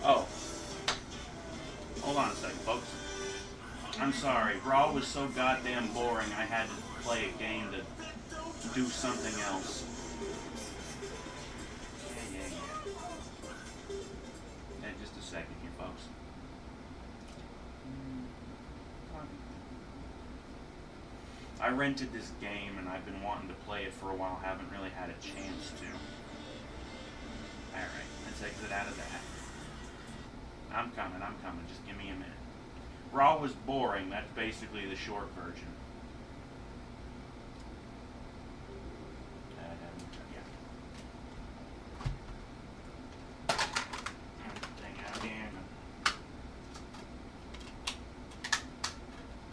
Oh. Hold on a second, folks. I'm sorry. Raw was so goddamn boring, I had to play a game to do something else. Yeah, just a second here, folks. I rented this game and I've been wanting to play it for a while, haven't really had a chance to. Alright, let's exit out of that. I'm coming, just give me a minute. Raw was boring, that's basically the short version.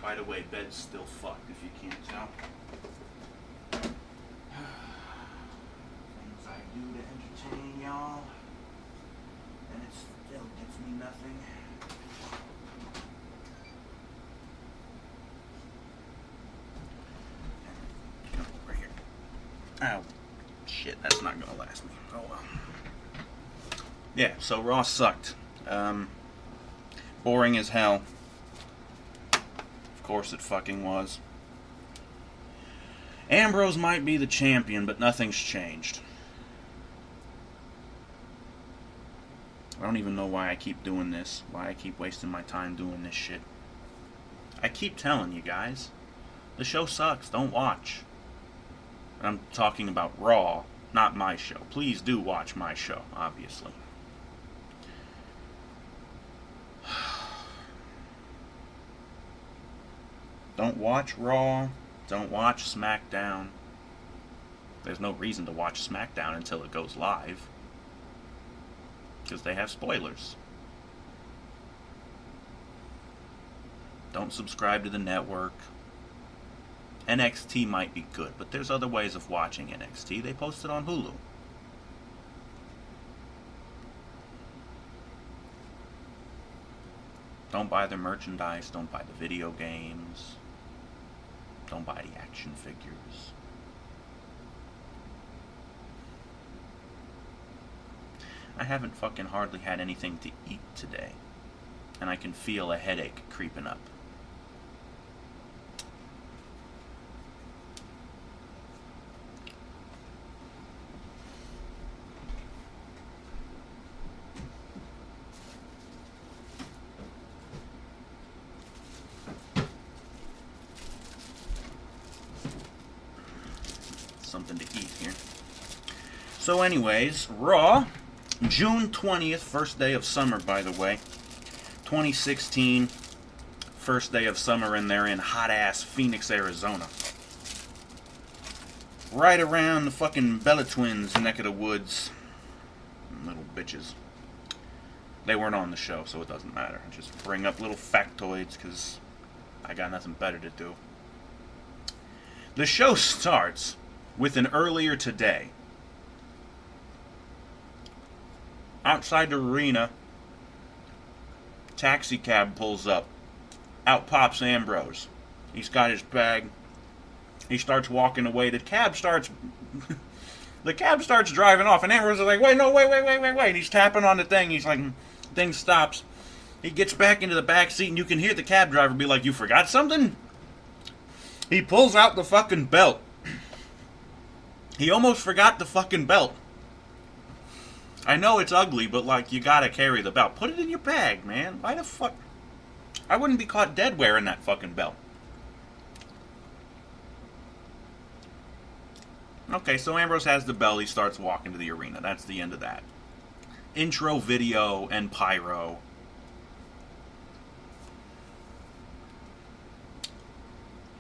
By the way, bed's still fucked if you can't tell. Things I do to entertain y'all, and it still gets me nothing. Right here. Oh, shit, that's not gonna last me. Oh well. Yeah, so Raw sucked. Boring as hell. Of course it fucking was. Ambrose might be the champion, but nothing's changed. I don't even know why I keep doing this. Why I keep wasting my time doing this shit. I keep telling you guys, the show sucks. Don't watch. I'm talking about Raw, not my show. Please do watch my show, obviously. Don't watch Raw. Don't watch SmackDown. There's no reason to watch SmackDown until it goes live. Because they have spoilers. Don't subscribe to the network. NXT might be good, but there's other ways of watching NXT. They post it on Hulu. Don't buy their merchandise. Don't buy the video games. Don't buy the action figures. I haven't fucking hardly had anything to eat today. And I can feel a headache creeping up. Something to eat here. So anyways, Raw, June 20th, first day of summer, by the way. 2016, first day of summer, and they're in hot-ass Phoenix, Arizona. Right around the fucking Bella Twins neck of the woods. Little bitches. They weren't on the show, so it doesn't matter. I just bring up little factoids, because I got nothing better to do. The show starts with an earlier today. Outside the arena, taxi cab pulls up. Out pops Ambrose. He's got his bag. He starts walking away. The cab starts driving off, and Ambrose is like, wait. And he's tapping on the thing. He's like, thing stops. He gets back into the back seat, and you can hear the cab driver be like, you forgot something? He pulls out the fucking belt. He almost forgot the fucking belt. I know it's ugly, but, like, you gotta carry the belt. Put it in your bag, man. Why the fuck? I wouldn't be caught dead wearing that fucking belt. Okay, so Ambrose has the belt. He starts walking to the arena. That's the end of that. Intro video and pyro.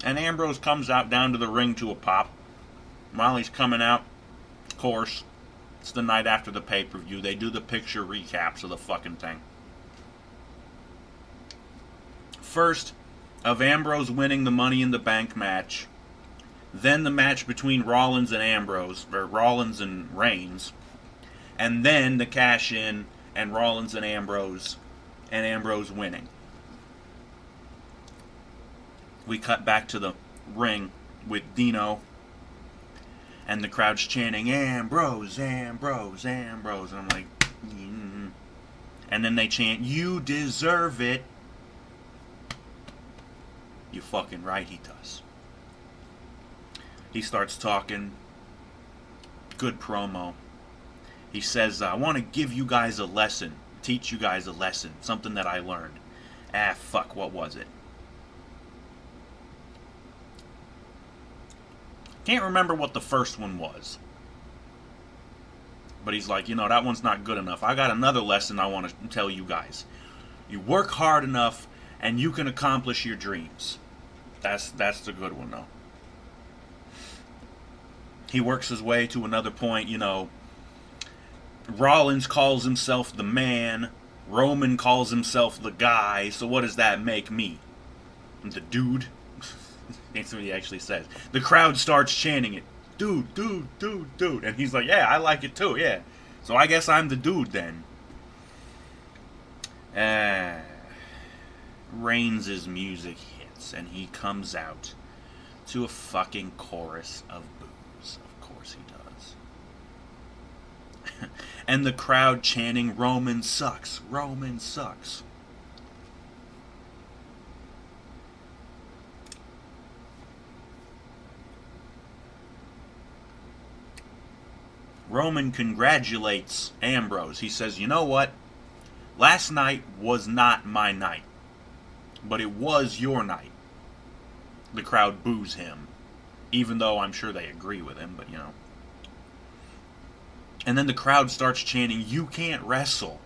And Ambrose comes out down to the ring to a pop. While he's coming out, of course, it's the night after the pay-per-view. They do the picture recaps of the fucking thing. First, of Ambrose winning the Money in the Bank match. Then the match between Rollins and Ambrose, or Rollins and Reigns. And then the cash-in and Rollins and Ambrose winning. We cut back to the ring with Dino. And the crowd's chanting, Ambrose, Ambrose, Ambrose. And I'm like, And then they chant, "You deserve it." You fucking right he does. He starts talking. Good promo. He says, "I want to give you guys a lesson. Teach you guys a lesson. Something that I learned." Fuck, what was it? Can't remember what the first one was. But he's like, that one's not good enough. I got another lesson I want to tell you guys. You work hard enough, and you can accomplish your dreams. That's the good one, though. He works his way to another point, Rollins calls himself the man. Roman calls himself the guy. So what does that make me? The dude? That's what he actually says. The crowd starts chanting it. Dude, dude, dude, dude. And he's like, yeah, I like it too, yeah. So I guess I'm the dude then. Reigns' music hits, and he comes out to a fucking chorus of boos. Of course he does. And the crowd chanting, "Roman sucks, Roman sucks." Roman congratulates Ambrose. He says, "You know what? Last night was not my night, but it was your night." The crowd boos him, even though I'm sure they agree with him, but And then the crowd starts chanting, "You can't wrestle."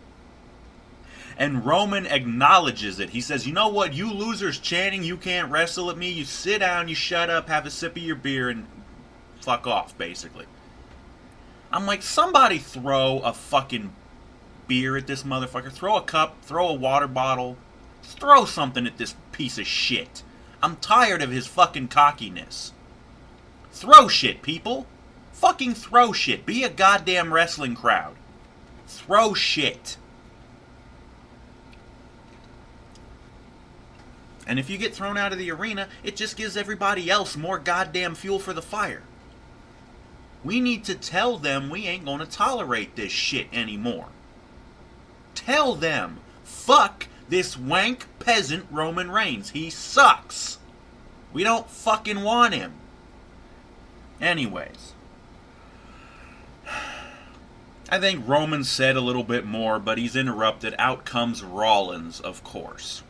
And Roman acknowledges it. He says, "You know what? You losers chanting, 'You can't wrestle' at me, you sit down, you shut up, have a sip of your beer, and fuck off," basically. I'm like, somebody throw a fucking beer at this motherfucker. Throw a cup, throw a water bottle. Just throw something at this piece of shit. I'm tired of his fucking cockiness. Throw shit, people. Fucking throw shit. Be a goddamn wrestling crowd. Throw shit. And if you get thrown out of the arena, it just gives everybody else more goddamn fuel for the fire. We need to tell them we ain't gonna tolerate this shit anymore. Tell them, fuck this wank peasant Roman Reigns. He sucks. We don't fucking want him. Anyways. I think Roman said a little bit more, but he's interrupted. Out comes Rollins, of course.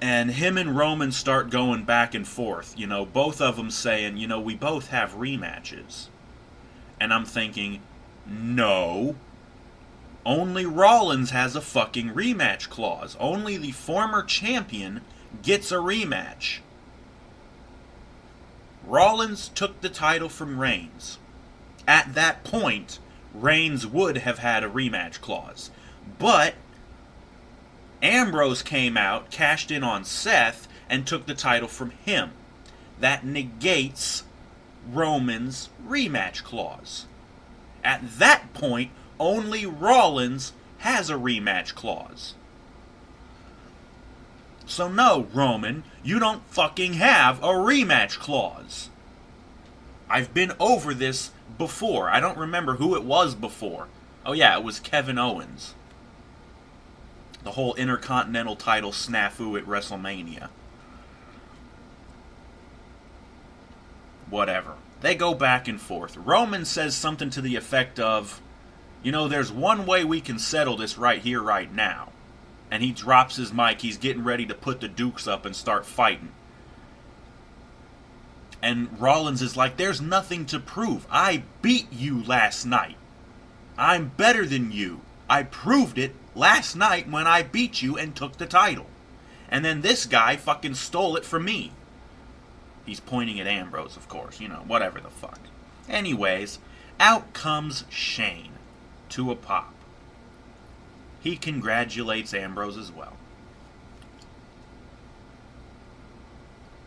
And him and Roman start going back and forth. Both of them saying, we both have rematches. And I'm thinking, no. Only Rollins has a fucking rematch clause. Only the former champion gets a rematch. Rollins took the title from Reigns. At that point, Reigns would have had a rematch clause. But Ambrose came out, cashed in on Seth, and took the title from him. That negates Roman's rematch clause. At that point, only Rollins has a rematch clause. So no, Roman, you don't fucking have a rematch clause. I've been over this before. I don't remember who it was before. Oh yeah, it was Kevin Owens. The whole Intercontinental title snafu at WrestleMania. Whatever. They go back and forth. Roman says something to the effect of, there's one way we can settle this right here, right now. And he drops his mic. He's getting ready to put the dukes up and start fighting. And Rollins is like, there's nothing to prove. I beat you last night. I'm better than you. I proved it last night when I beat you and took the title. And then this guy fucking stole it from me. He's pointing at Ambrose, of course. Whatever the fuck. Anyways, out comes Shane to a pop. He congratulates Ambrose as well.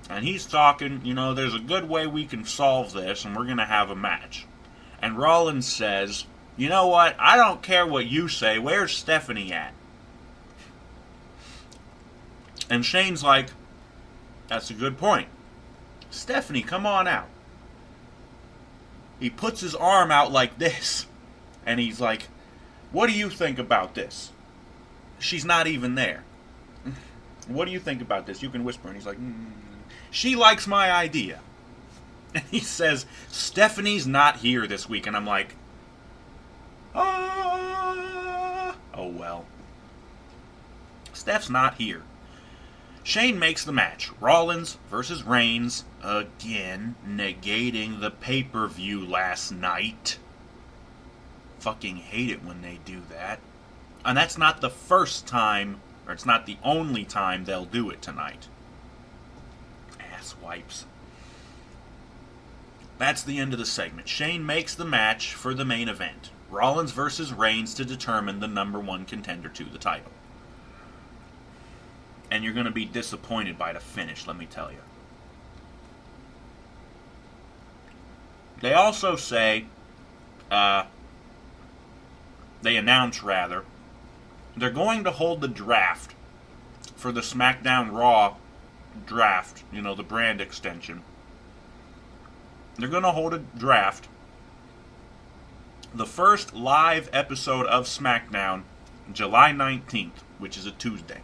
And he's talking, there's a good way we can solve this, and we're going to have a match. And Rollins says, you know what? I don't care what you say. Where's Stephanie at? And Shane's like, that's a good point. Stephanie, come on out. He puts his arm out like this. And he's like, what do you think about this? She's not even there. What do you think about this? You can whisper. And he's like, she likes my idea. And he says, Stephanie's not here this week. And I'm like, oh well. Steph's not here. Shane makes the match. Rollins versus Reigns. Again, negating the pay-per-view last night. Fucking hate it when they do that. And that's not the first time, or it's not the only time they'll do it tonight. Ass wipes. That's the end of the segment. Shane makes the match for the main event. Rollins versus Reigns to determine the number one contender to the title. And you're going to be disappointed by the finish, let me tell you. They also say, they announce rather, they're going to hold the draft for the SmackDown Raw draft, the brand extension. They're going to hold a draft. The first live episode of SmackDown, July 19th, which is a Tuesday.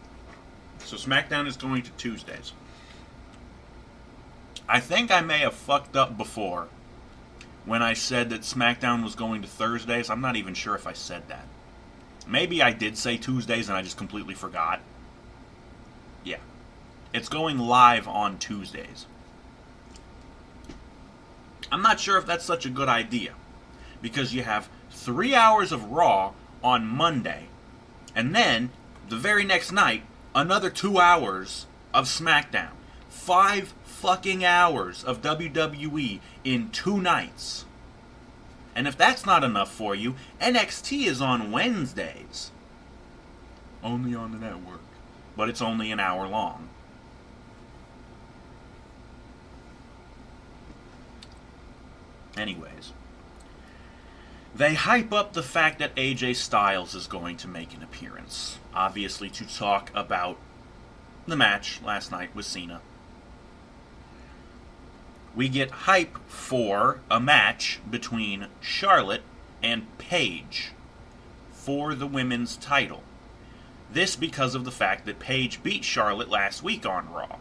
So SmackDown is going to Tuesdays. I think I may have fucked up before when I said that SmackDown was going to Thursdays. I'm not even sure if I said that. Maybe I did say Tuesdays and I just completely forgot. Yeah. It's going live on Tuesdays. I'm not sure if that's such a good idea. Because you have 3 hours of Raw on Monday. And then, the very next night, another 2 hours of SmackDown. 5 fucking hours of WWE in 2 nights. And if that's not enough for you, NXT is on Wednesdays. Only on the network. But it's only an hour long. Anyways. They hype up the fact that AJ Styles is going to make an appearance. Obviously to talk about the match last night with Cena. We get hype for a match between Charlotte and Paige for the women's title. This because of the fact that Paige beat Charlotte last week on Raw.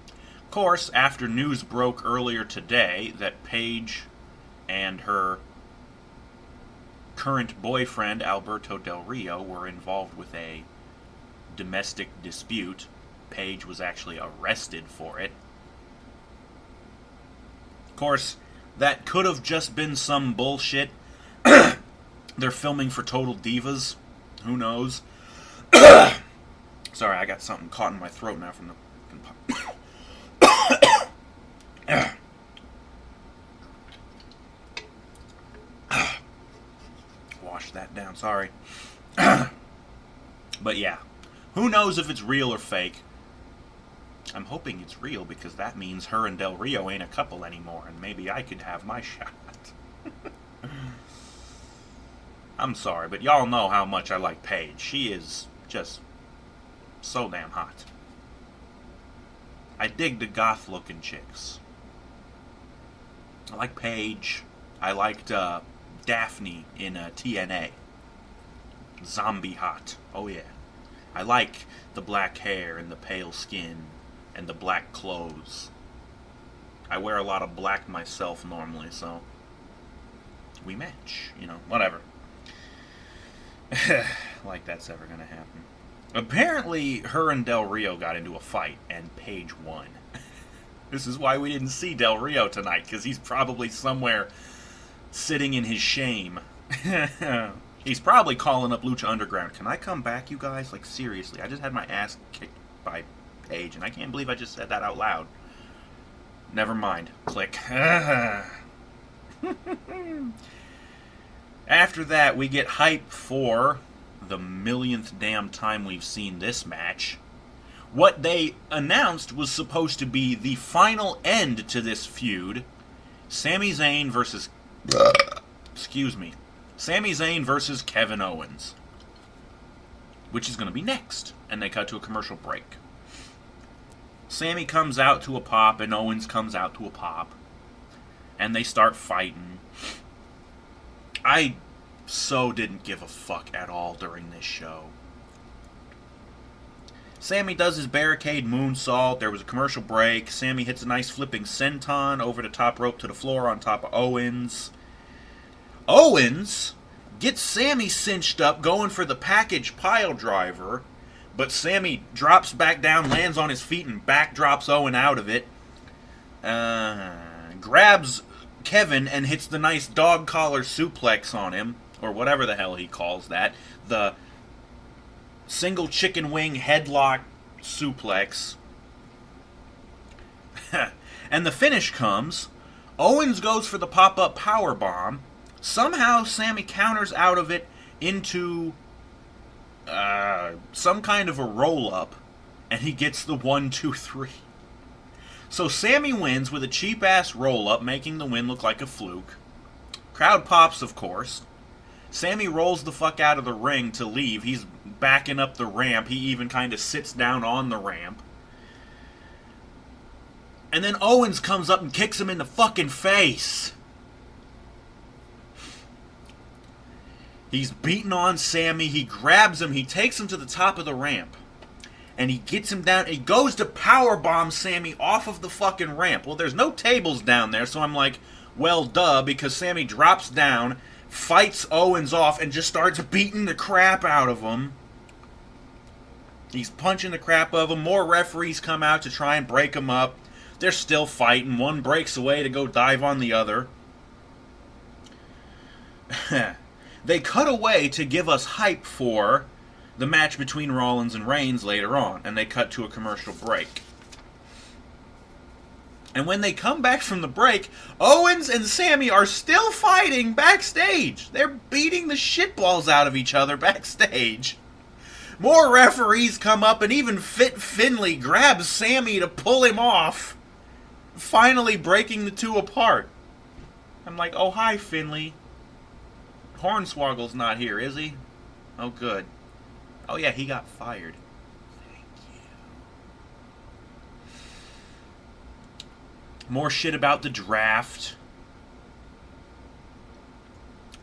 Of course, after news broke earlier today that Paige and her current boyfriend, Alberto Del Rio, were involved with a domestic dispute. Paige was actually arrested for it. Of course, that could have just been some bullshit. They're filming for Total Divas. Who knows? Sorry, I got something caught in my throat now from the... Wash that down, sorry. But yeah, who knows if it's real or fake. I'm hoping it's real because that means her and Del Rio ain't a couple anymore, and maybe I could have my shot. I'm sorry, but y'all know how much I like Paige. She is just so damn hot. I dig the goth-looking chicks. I like Paige. I liked Daphne in TNA. Zombie hot. Oh yeah. I like the black hair and the pale skin and the black clothes. I wear a lot of black myself normally, so we match, whatever. Like that's ever gonna happen. Apparently, her and Del Rio got into a fight, and Paige won. This is why we didn't see Del Rio tonight, because he's probably somewhere sitting in his shame. He's probably calling up Lucha Underground. Can I come back, you guys? Like, seriously, I just had my ass kicked by Paige, and I can't believe I just said that out loud. Never mind. Click. After that, we get hype for the millionth damn time we've seen this match. What they announced was supposed to be the final end to this feud. Sami Zayn versus... Sami Zayn versus Kevin Owens. Which is going to be next. And they cut to a commercial break. Sami comes out to a pop and Owens comes out to a pop. And they start fighting. I so didn't give a fuck at all during this show. Sammy does his barricade moonsault. There was a commercial break. Sammy hits a nice flipping senton over the top rope to the floor on top of Owens. Owens gets Sammy cinched up going for the package pile driver, but Sammy drops back down, lands on his feet, and backdrops Owen out of it. Grabs Kevin and hits the nice dog collar suplex on him, or whatever the hell he calls that. The single chicken wing headlock suplex. And the finish comes. Owens goes for the pop-up powerbomb. Somehow Sammy counters out of it into some kind of a roll-up, and he gets the 1-2-3. So Sammy wins with a cheap-ass roll-up, making the win look like a fluke. Crowd pops, of course. Sammy rolls the fuck out of the ring to leave. He's backing up the ramp. He even kind of sits down on the ramp. And then Owens comes up and kicks him in the fucking face. He's beating on Sammy. He grabs him. He takes him to the top of the ramp. And he gets him down. He goes to powerbomb Sammy off of the fucking ramp. Well, there's no tables down there, so I'm like, well, duh, because Sammy drops down, fights Owens off, and just starts beating the crap out of him. He's punching the crap out of him. More referees come out to try and break him up. They're still fighting. One breaks away to go dive on the other. They cut away to give us hype for the match between Rollins and Reigns later on, and they cut to a commercial break. And when they come back from the break, Owens and Sammy are still fighting backstage. They're beating the shitballs out of each other backstage. More referees come up, and even Fit Finlay grabs Sammy to pull him off, finally breaking the two apart. I'm like, oh, hi, Finlay. Hornswoggle's not here, is he? Oh, good. Oh, yeah, he got fired. Thank you. More shit about the draft.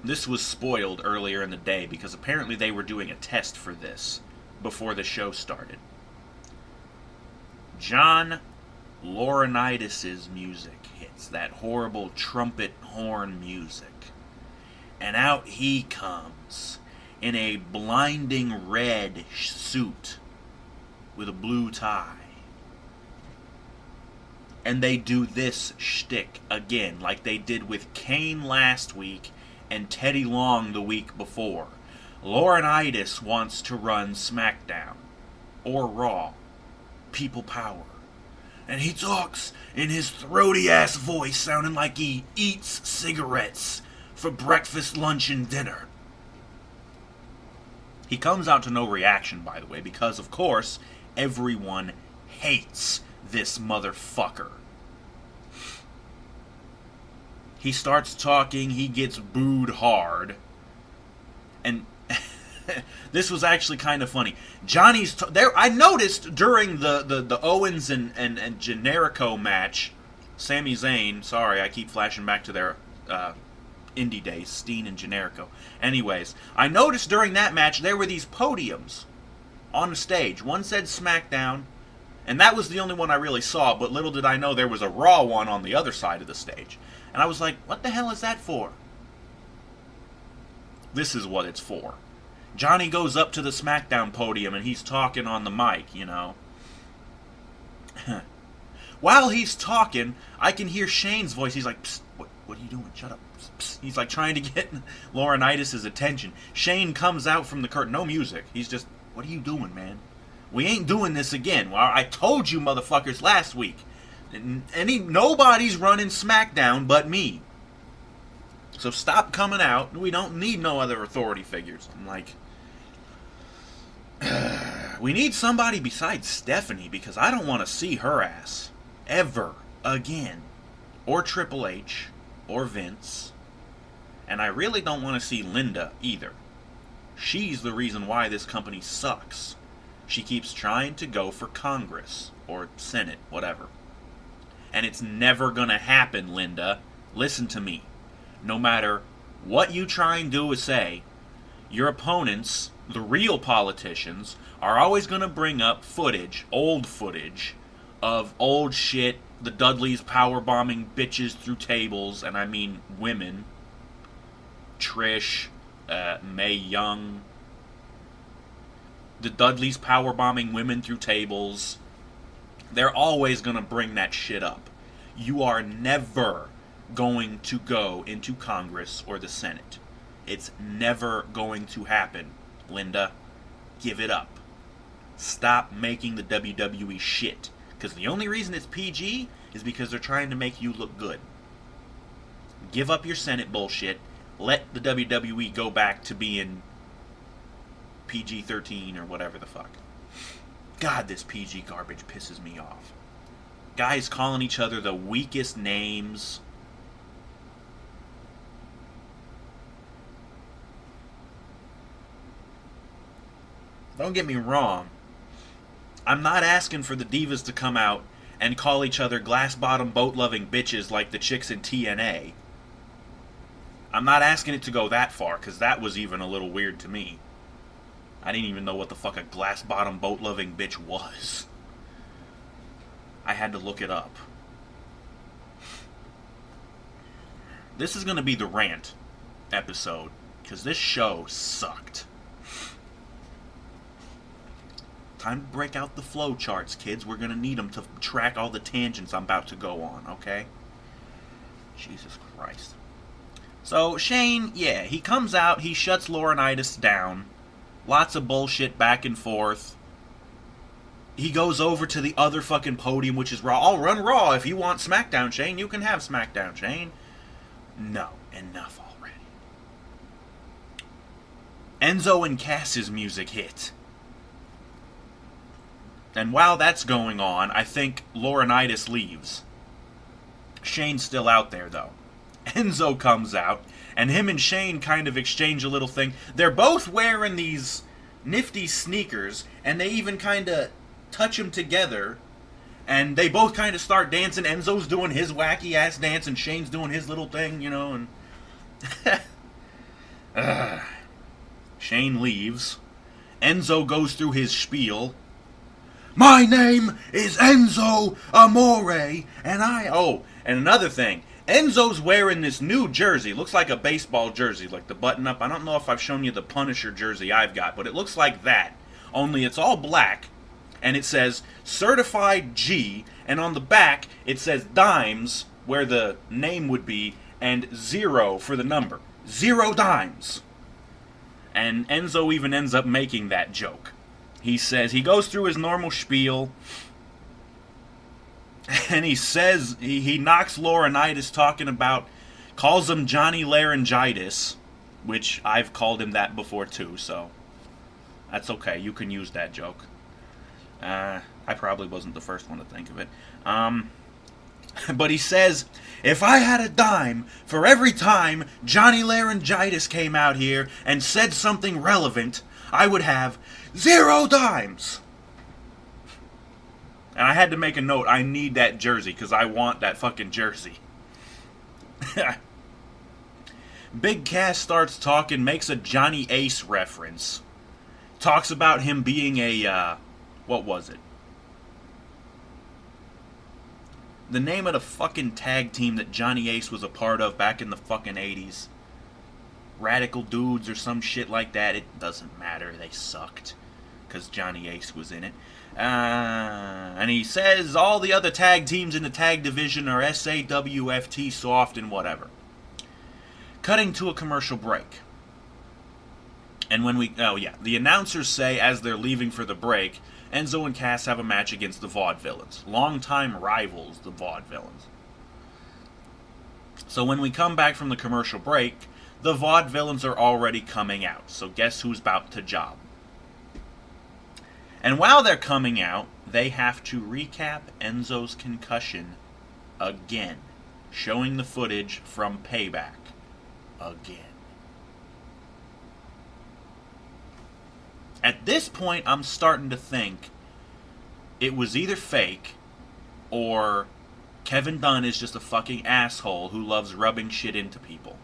This was spoiled earlier in the day because apparently they were doing a test for this before the show started. John Laurinaitis' music hits, that horrible trumpet horn music. And out he comes in a blinding red suit with a blue tie. And they do this shtick again, like they did with Kane last week and Teddy Long the week before. Laurinaitis wants to run SmackDown or Raw, People Power. And he talks in his throaty-ass voice, sounding like he eats cigarettes for breakfast, lunch, and dinner. He comes out to no reaction, by the way, because, of course, everyone hates this motherfucker. He starts talking, he gets booed hard, and this was actually kind of funny. Johnny's there. I noticed during the Owens and Generico match, Sami Zayn. Sorry, I keep flashing back to their indie days, Steen and Generico. Anyways, I noticed during that match there were these podiums on the stage. One said SmackDown, and that was the only one I really saw. But little did I know there was a Raw one on the other side of the stage, and I was like, "What the hell is that for?" This is what it's for. Johnny goes up to the SmackDown podium and he's talking on the mic, you know. While he's talking, I can hear Shane's voice. He's like, "Psst, what are you doing? Shut up." Psst, psst. He's like trying to get Laurinaitis' attention. Shane comes out from the curtain. No music. He's just, "What are you doing, man? We ain't doing this again. Well, I told you motherfuckers last week. Nobody's running SmackDown but me. So stop coming out. We don't need no other authority figures." I'm like, we need somebody besides Stephanie, because I don't want to see her ass ever again. Or Triple H. Or Vince. And I really don't want to see Linda either. She's the reason why this company sucks. She keeps trying to go for Congress. Or Senate, whatever. And it's never gonna happen, Linda. Listen to me. No matter What you try and do is say, your opponents, the real politicians, are always going to bring up old footage, of old shit, the Dudleys powerbombing bitches through tables, and I mean women. Trish, Mae Young. The Dudleys powerbombing women through tables. They're always going to bring that shit up. You are never going to go into Congress or the Senate. It's never going to happen, Linda. Give it up. Stop making the WWE shit. Because the only reason it's PG is because they're trying to make you look good. Give up your Senate bullshit. Let the WWE go back to being PG-13 or whatever the fuck. God, this PG garbage pisses me off. Guys calling each other the weakest names. Don't get me wrong. I'm not asking for the divas to come out and call each other glass-bottom boat-loving bitches like the chicks in TNA. I'm not asking it to go that far, because that was even a little weird to me. I didn't even know what the fuck a glass-bottom boat-loving bitch was. I had to look it up. This is going to be the rant episode, because this show sucked. Time to break out the flow charts, kids. We're going to need them to track all the tangents I'm about to go on, okay? Jesus Christ. So, Shane, yeah, he comes out, he shuts Laurinaitis down. Lots of bullshit back and forth. He goes over to the other fucking podium, which is Raw. I'll run Raw. If you want SmackDown, Shane, you can have SmackDown, Shane. No, enough already. Enzo and Cass's music hit. And while that's going on, I think Laurinaitis leaves. Shane's still out there, though. Enzo comes out, and him and Shane kind of exchange a little thing. They're both wearing these nifty sneakers, and they even kind of touch them together, and they both kind of start dancing. Enzo's doing his wacky-ass dance, and Shane's doing his little thing, you know, and... Shane leaves. Enzo goes through his spiel. My name is Enzo Amore, and and another thing. Enzo's wearing this new jersey. Looks like a baseball jersey, like the button-up. I don't know if I've shown you the Punisher jersey I've got, but it looks like that. Only it's all black, and it says Certified G, and on the back it says Dimes, where the name would be, and 0 for the number. 0 dimes. And Enzo even ends up making that joke. He says, he goes through his normal spiel, and he says, he knocks Laurinaitis talking about, calls him Johnny Laryngitis, which I've called him that before too, so that's okay, you can use that joke. I probably wasn't the first one to think of it. But he says, if I had a dime for every time Johnny Laryngitis came out here and said something relevant, I would have 0 dimes. And I had to make a note, I need that jersey, because I want that fucking jersey. Big Cass starts talking, makes a Johnny Ace reference. Talks about him being a, what was it? The name of the fucking tag team that Johnny Ace was a part of back in the fucking 80s. Radical Dudes or some shit like that. It doesn't matter. They sucked. Because Johnny Ace was in it. And he says all the other tag teams in the tag division are SAWFT, soft, and whatever. Cutting to a commercial break. And when the announcers say as they're leaving for the break, Enzo and Cass have a match against the Vaudevillains. Longtime rivals, the Vaudevillains. So when we come back from the commercial break, the Vaudevillains are already coming out. So guess who's about to job? And while they're coming out, they have to recap Enzo's concussion again. Showing the footage from Payback again. At this point, I'm starting to think it was either fake or Kevin Dunn is just a fucking asshole who loves rubbing shit into people.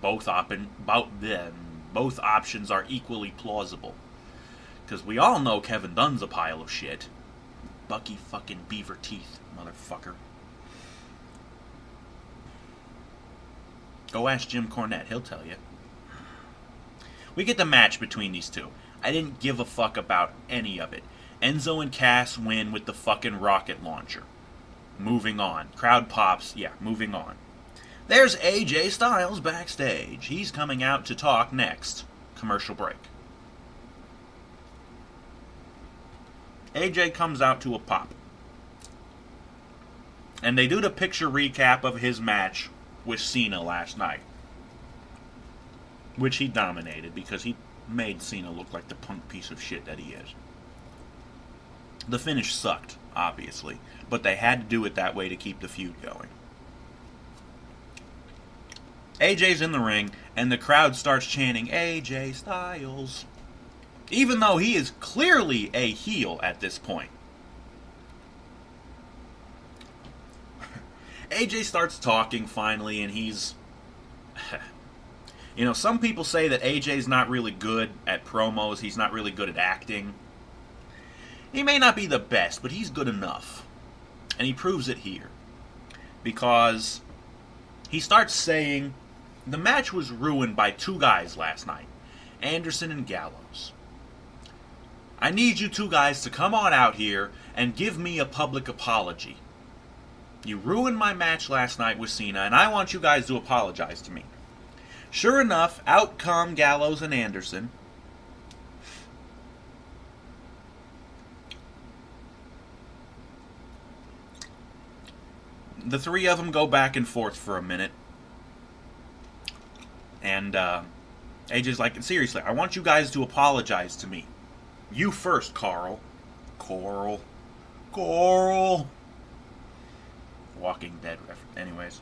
both both options are equally plausible. Because we all know Kevin Dunn's a pile of shit. Bucky fucking beaver teeth, motherfucker. Go ask Jim Cornette, he'll tell you. We get the match between these two. I didn't give a fuck about any of it. Enzo and Cass win with the fucking rocket launcher. Moving on. Crowd pops. Yeah, moving on. There's AJ Styles backstage. He's coming out to talk next. Commercial break. AJ comes out to a pop. And they do the picture recap of his match with Cena last night. Which he dominated because he made Cena look like the punk piece of shit that he is. The finish sucked, obviously, but they had to do it that way to keep the feud going. AJ's in the ring, and the crowd starts chanting, AJ Styles. Even though he is clearly a heel at this point. AJ starts talking finally, and he's... You know, some people say that AJ's not really good at promos, he's not really good at acting. He may not be the best, but he's good enough. And he proves it here. Because he starts saying, the match was ruined by two guys last night, Anderson and Gallows. I need you two guys to come on out here and give me a public apology. You ruined my match last night with Cena, and I want you guys to apologize to me. Sure enough, out come Gallows and Anderson. The three of them go back and forth for a minute. And AJ's like, seriously, I want you guys to apologize to me. You first, Carl. Coral. Walking Dead reference. Anyways.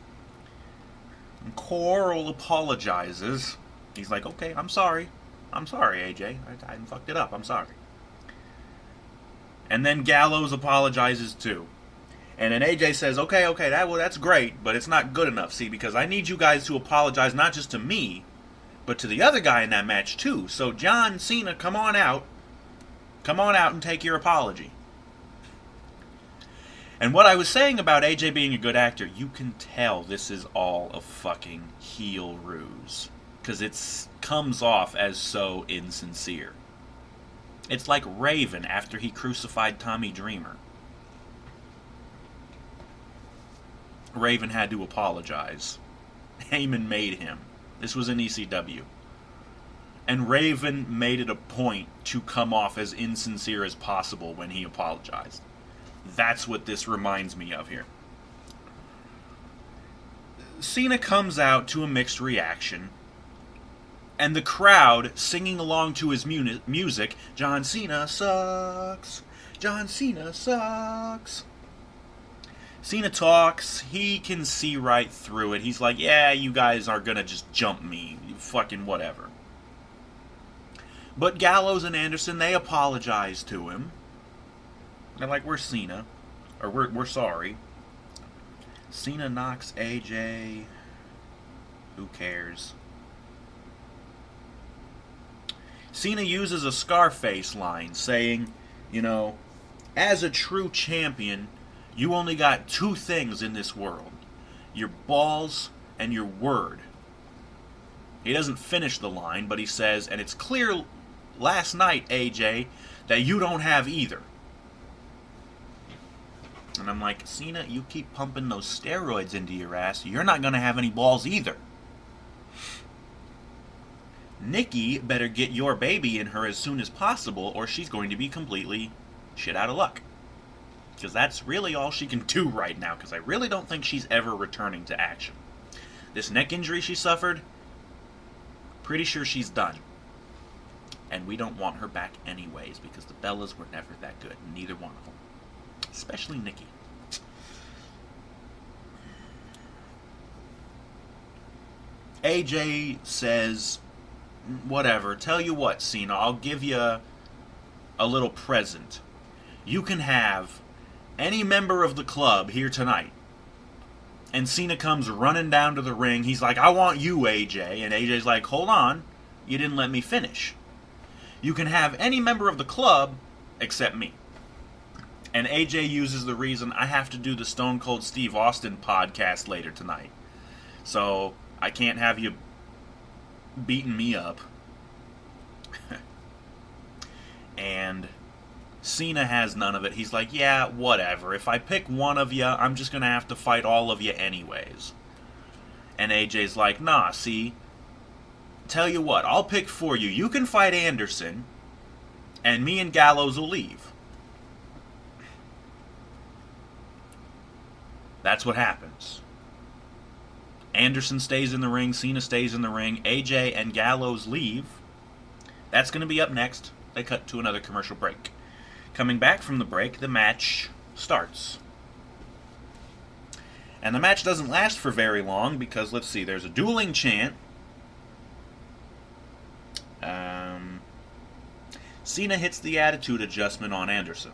And Coral apologizes. He's like, okay, I'm sorry. I'm sorry, AJ. I fucked it up. I'm sorry. And then Gallows apologizes too. And then AJ says, okay, that's great, but it's not good enough, see, because I need you guys to apologize not just to me, but to the other guy in that match too. So John Cena, come on out. Come on out and take your apology. And what I was saying about AJ being a good actor, you can tell this is all a fucking heel ruse. Because it comes off as so insincere. It's like Raven after he crucified Tommy Dreamer. Raven had to apologize. Heyman made him. This was in ECW. And Raven made it a point to come off as insincere as possible when he apologized. That's what this reminds me of here. Cena comes out to a mixed reaction. And the crowd singing along to his music, John Cena sucks. John Cena sucks. Cena talks, he can see right through it. He's like, yeah, you guys are gonna just jump me. Fucking whatever. But Gallows and Anderson, they apologize to him. They're like, we're Cena. Or we're sorry. Cena knocks AJ. Who cares? Cena uses a Scarface line saying, you know, as a true champion, you only got two things in this world. Your balls and your word. He doesn't finish the line, but he says, and it's clear last night, AJ, that you don't have either. And I'm like, Cena, you keep pumping those steroids into your ass, you're not going to have any balls either. Nikki better get your baby in her as soon as possible, or she's going to be completely shit out of luck. Because that's really all she can do right now, because I really don't think she's ever returning to action. This neck injury she suffered, pretty sure she's done. And we don't want her back anyways, because the Bellas were never that good. Neither one of them. Especially Nikki. AJ says, whatever, tell you what, Cena, I'll give you a little present. You can have any member of the club here tonight. And Cena comes running down to the ring. He's like, I want you, AJ. And AJ's like, hold on. You didn't let me finish. You can have any member of the club except me. And AJ uses the reason, I have to do the Stone Cold Steve Austin podcast later tonight. So I can't have you beating me up. And Cena has none of it. He's like, yeah, whatever. If I pick one of you, I'm just going to have to fight all of you anyways. And AJ's like, nah, see, tell you what, I'll pick for you. You can fight Anderson, and me and Gallows will leave. That's what happens. Anderson stays in the ring, Cena stays in the ring, AJ and Gallows leave. That's going to be up next. They cut to another commercial break. Coming back from the break, the match starts. And the match doesn't last for very long because, let's see, there's a dueling chant. Cena hits the attitude adjustment on Anderson.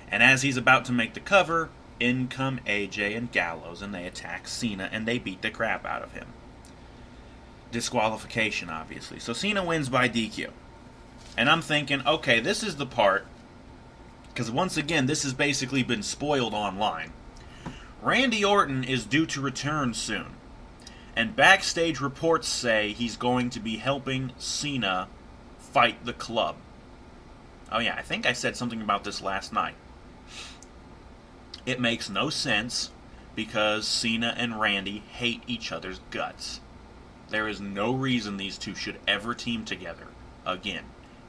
And as he's about to make the cover, in come AJ and Gallows, and they attack Cena, and they beat the crap out of him. Disqualification, obviously. So Cena wins by DQ. And I'm thinking, okay, this is the part, because once again, this has basically been spoiled online. Randy Orton is due to return soon. And backstage reports say he's going to be helping Cena fight the club. Oh yeah, I think I said something about this last night. It makes no sense because Cena and Randy hate each other's guts. There is no reason these two should ever team together again,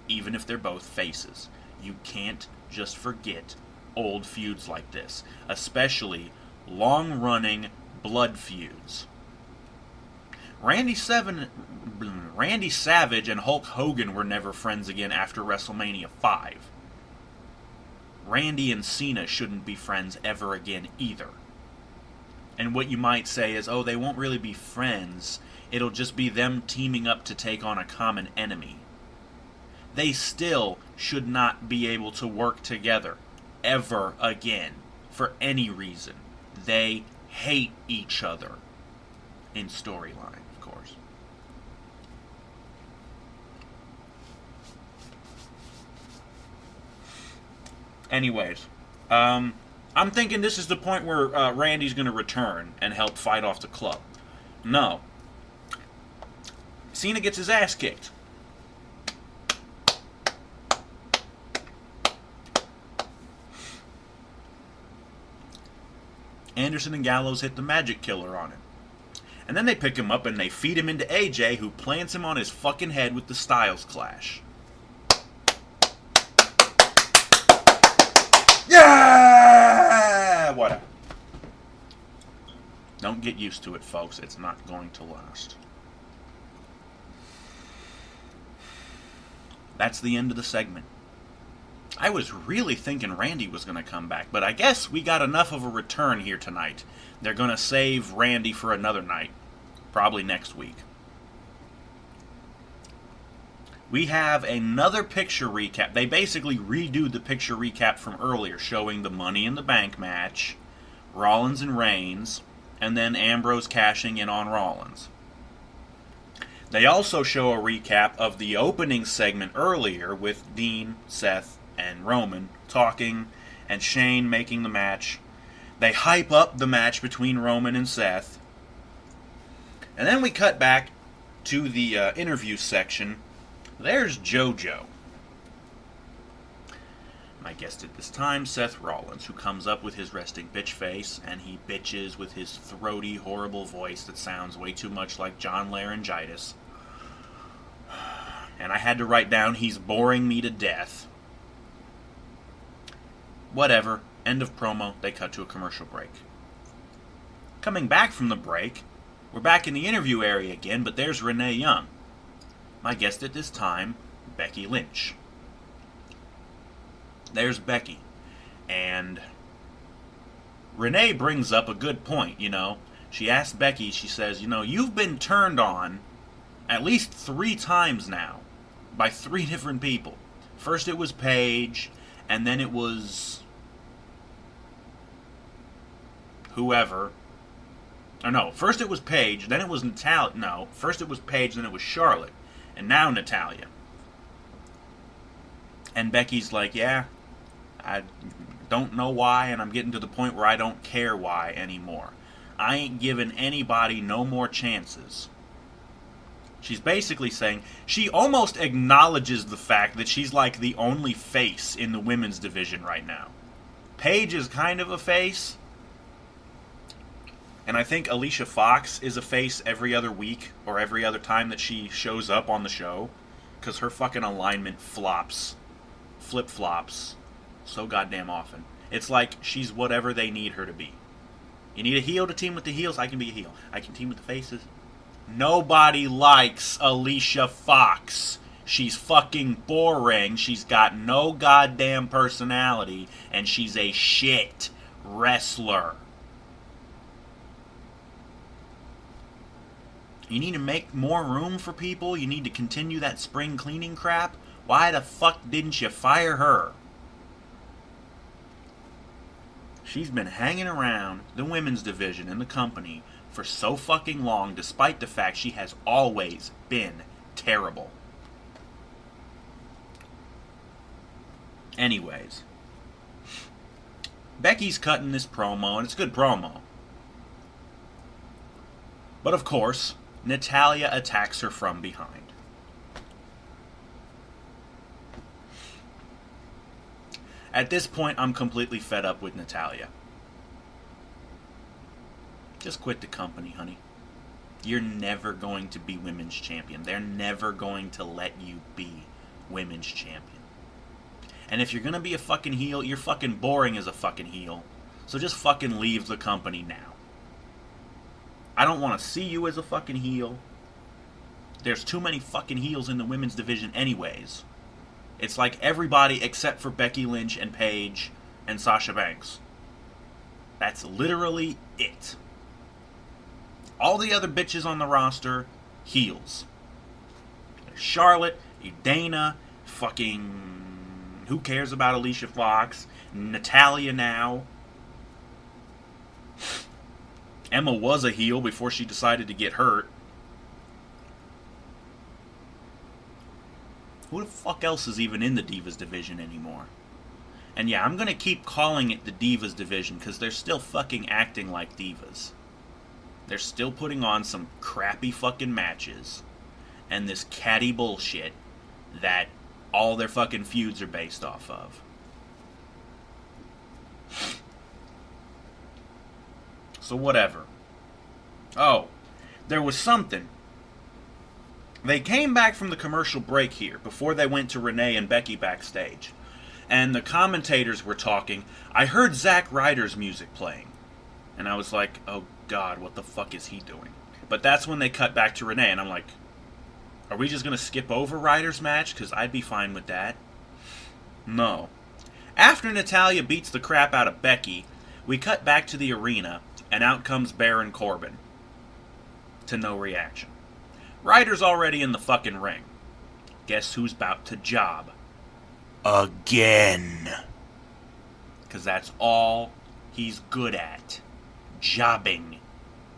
even if they're both faces. You can't just forget old feuds like this, especially long-running blood feuds. Randy Savage and Hulk Hogan were never friends again after WrestleMania 5. Randy and Cena shouldn't be friends ever again either. And what you might say is, oh, they won't really be friends. It'll just be them teaming up to take on a common enemy. They still should not be able to work together ever again for any reason. They hate each other in storyline, of course. Anyways, I'm thinking this is the point where Randy's going to return and help fight off the club. No. Cena gets his ass kicked. Anderson and Gallows hit the magic killer on him. And then they pick him up and they feed him into AJ, who plants him on his fucking head with the Styles Clash. Yeah! Whatever. Don't get used to it, folks. It's not going to last. That's the end of the segment. I was really thinking Randy was going to come back, but I guess we got enough of a return here tonight. They're going to save Randy for another night. Probably next week. We have another picture recap. They basically redo the picture recap from earlier, showing the Money in the Bank match, Rollins and Reigns, and then Ambrose cashing in on Rollins. They also show a recap of the opening segment earlier with Dean, Seth, and Roman talking, and Shane making the match. They hype up the match between Roman and Seth. And then we cut back to the interview section. There's JoJo. My guest at this time, Seth Rollins, who comes up with his resting bitch face, and he bitches with his throaty, horrible voice that sounds way too much like John Laryngitis. And I had to write down, he's boring me to death. Whatever. End of promo. They cut to a commercial break. Coming back from the break, we're back in the interview area again, but there's Renee Young. My guest at this time, Becky Lynch. There's Becky. And Renee brings up a good point, you know. She asks Becky, she says, you know, you've been turned on at least 3 times now by 3 different people. First it was Paige, and then it was whoever. Or no, first it was Paige, then it was Natalia. No, first it was Paige, then it was Charlotte. And now Natalia. And Becky's like, yeah, I don't know why, and I'm getting to the point where I don't care why anymore. I ain't giving anybody no more chances. She's basically saying, she almost acknowledges the fact that she's like the only face in the women's division right now. Paige is kind of a face, and I think Alicia Fox is a face every other week or every other time that she shows up on the show, because her fucking alignment flip-flops so goddamn often. It's like she's whatever they need her to be. You need a heel to team with the heels? I can be a heel. I can team with the faces. Nobody likes Alicia Fox. She's fucking boring. She's got no goddamn personality. And she's a shit wrestler. You need to make more room for people. You need to continue that spring cleaning crap. Why the fuck didn't you fire her? She's been hanging around the women's division in the company for so fucking long, despite the fact she has always been terrible. Anyways, Becky's cutting this promo, and it's a good promo. But of course, Natalia attacks her from behind. At this point, I'm completely fed up with Natalia. Just quit the company, honey. You're never going to be women's champion. They're never going to let you be women's champion. And if you're going to be a fucking heel, you're fucking boring as a fucking heel. So just fucking leave the company now. I don't want to see you as a fucking heel. There's too many fucking heels in the women's division anyways. It's like everybody except for Becky Lynch and Paige and Sasha Banks. That's literally it. All the other bitches on the roster, heels. Charlotte, Dana, fucking... who cares about Alicia Fox? Natalia now. Emma was a heel before she decided to get hurt. Who the fuck else is even in the Divas division anymore? And yeah, I'm gonna keep calling it the Divas division because they're still fucking acting like divas. They're still putting on some crappy fucking matches and this catty bullshit that all their fucking feuds are based off of. So whatever. Oh, there was something. They came back from the commercial break here before they went to Renee and Becky backstage. And the commentators were talking. I heard Zack Ryder's music playing. And I was like, oh God, what the fuck is he doing? But that's when they cut back to Renee, and I'm like, are we just going to skip over Ryder's match? Because I'd be fine with that. No. After Natalia beats the crap out of Becky, we cut back to the arena, and out comes Baron Corbin. To no reaction. Ryder's already in the fucking ring. Guess who's about to job? Again. Because that's all he's good at. Jobbing.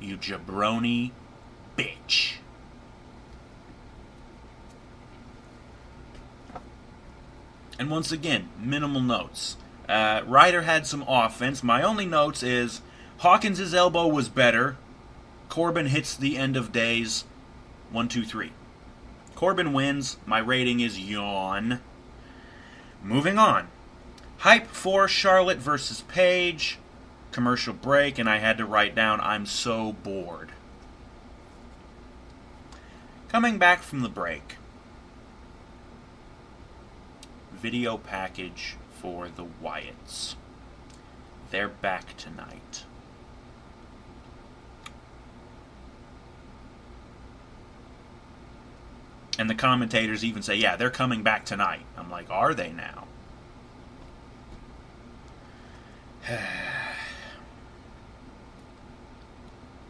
You jabroni bitch. And once again, minimal notes. Ryder had some offense. My only notes is Hawkins' elbow was better. Corbin hits the end of days. 1, 2, 3. Corbin wins. My rating is yawn. Moving on. Hype for Charlotte versus Paige. Commercial break, and I had to write down, I'm so bored. Coming back from the break. Video package for the Wyatts. They're back tonight. And the commentators even say, yeah, they're coming back tonight. I'm like, are they now?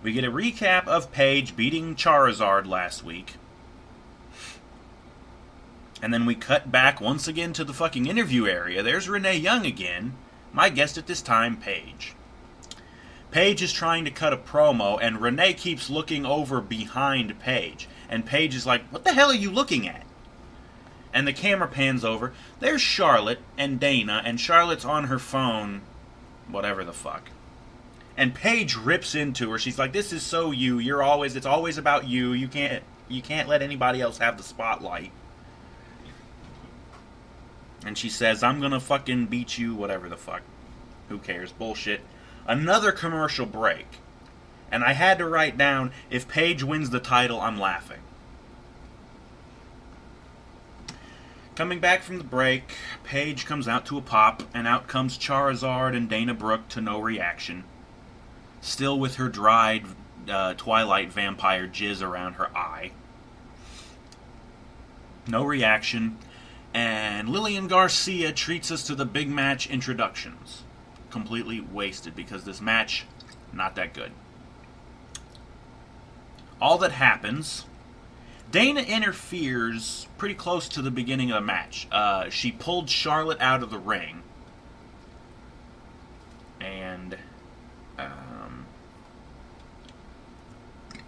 We get a recap of Paige beating Charizard last week. And then we cut back once again to the fucking interview area. There's Renee Young again. My guest at this time, Paige. Paige is trying to cut a promo, and Renee keeps looking over behind Paige. And Paige is like, what the hell are you looking at? And the camera pans over. There's Charlotte and Dana, and Charlotte's on her phone, whatever the fuck. And Paige rips into her. She's like, this is so you. It's always about you. You can't let anybody else have the spotlight. And she says, I'm gonna fucking beat you, whatever the fuck. Who cares? Bullshit. Another commercial break. And I had to write down, if Paige wins the title, I'm laughing. Coming back from the break, Paige comes out to a pop, and out comes Charizard and Dana Brooke to no reaction. Still with her dried Twilight vampire jizz around her eye. No reaction. And Lillian Garcia treats us to the big match introductions. Completely wasted, because this match, not that good. All that happens, Dana interferes pretty close to the beginning of the match. She pulled Charlotte out of the ring. And,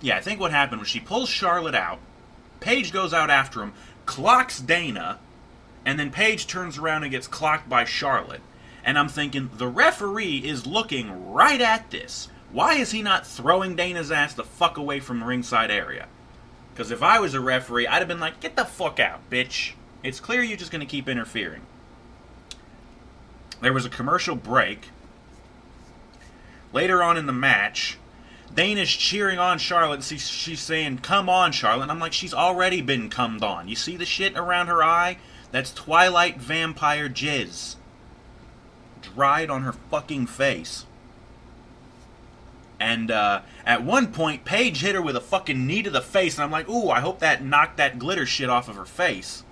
I think what happened was she pulls Charlotte out, Paige goes out after him, clocks Dana, and then Paige turns around and gets clocked by Charlotte. And I'm thinking, the referee is looking right at this. Why is he not throwing Dana's ass the fuck away from the ringside area? Because if I was a referee, I'd have been like, get the fuck out, bitch. It's clear you're just going to keep interfering. There was a commercial break. Later on in the match, Dana's cheering on Charlotte. She's saying, come on, Charlotte. And I'm like, she's already been cummed on. You see the shit around her eye? That's Twilight vampire jizz. Dried on her fucking face. And at one point, Paige hit her with a fucking knee to the face, and I'm like, ooh, I hope that knocked that glitter shit off of her face.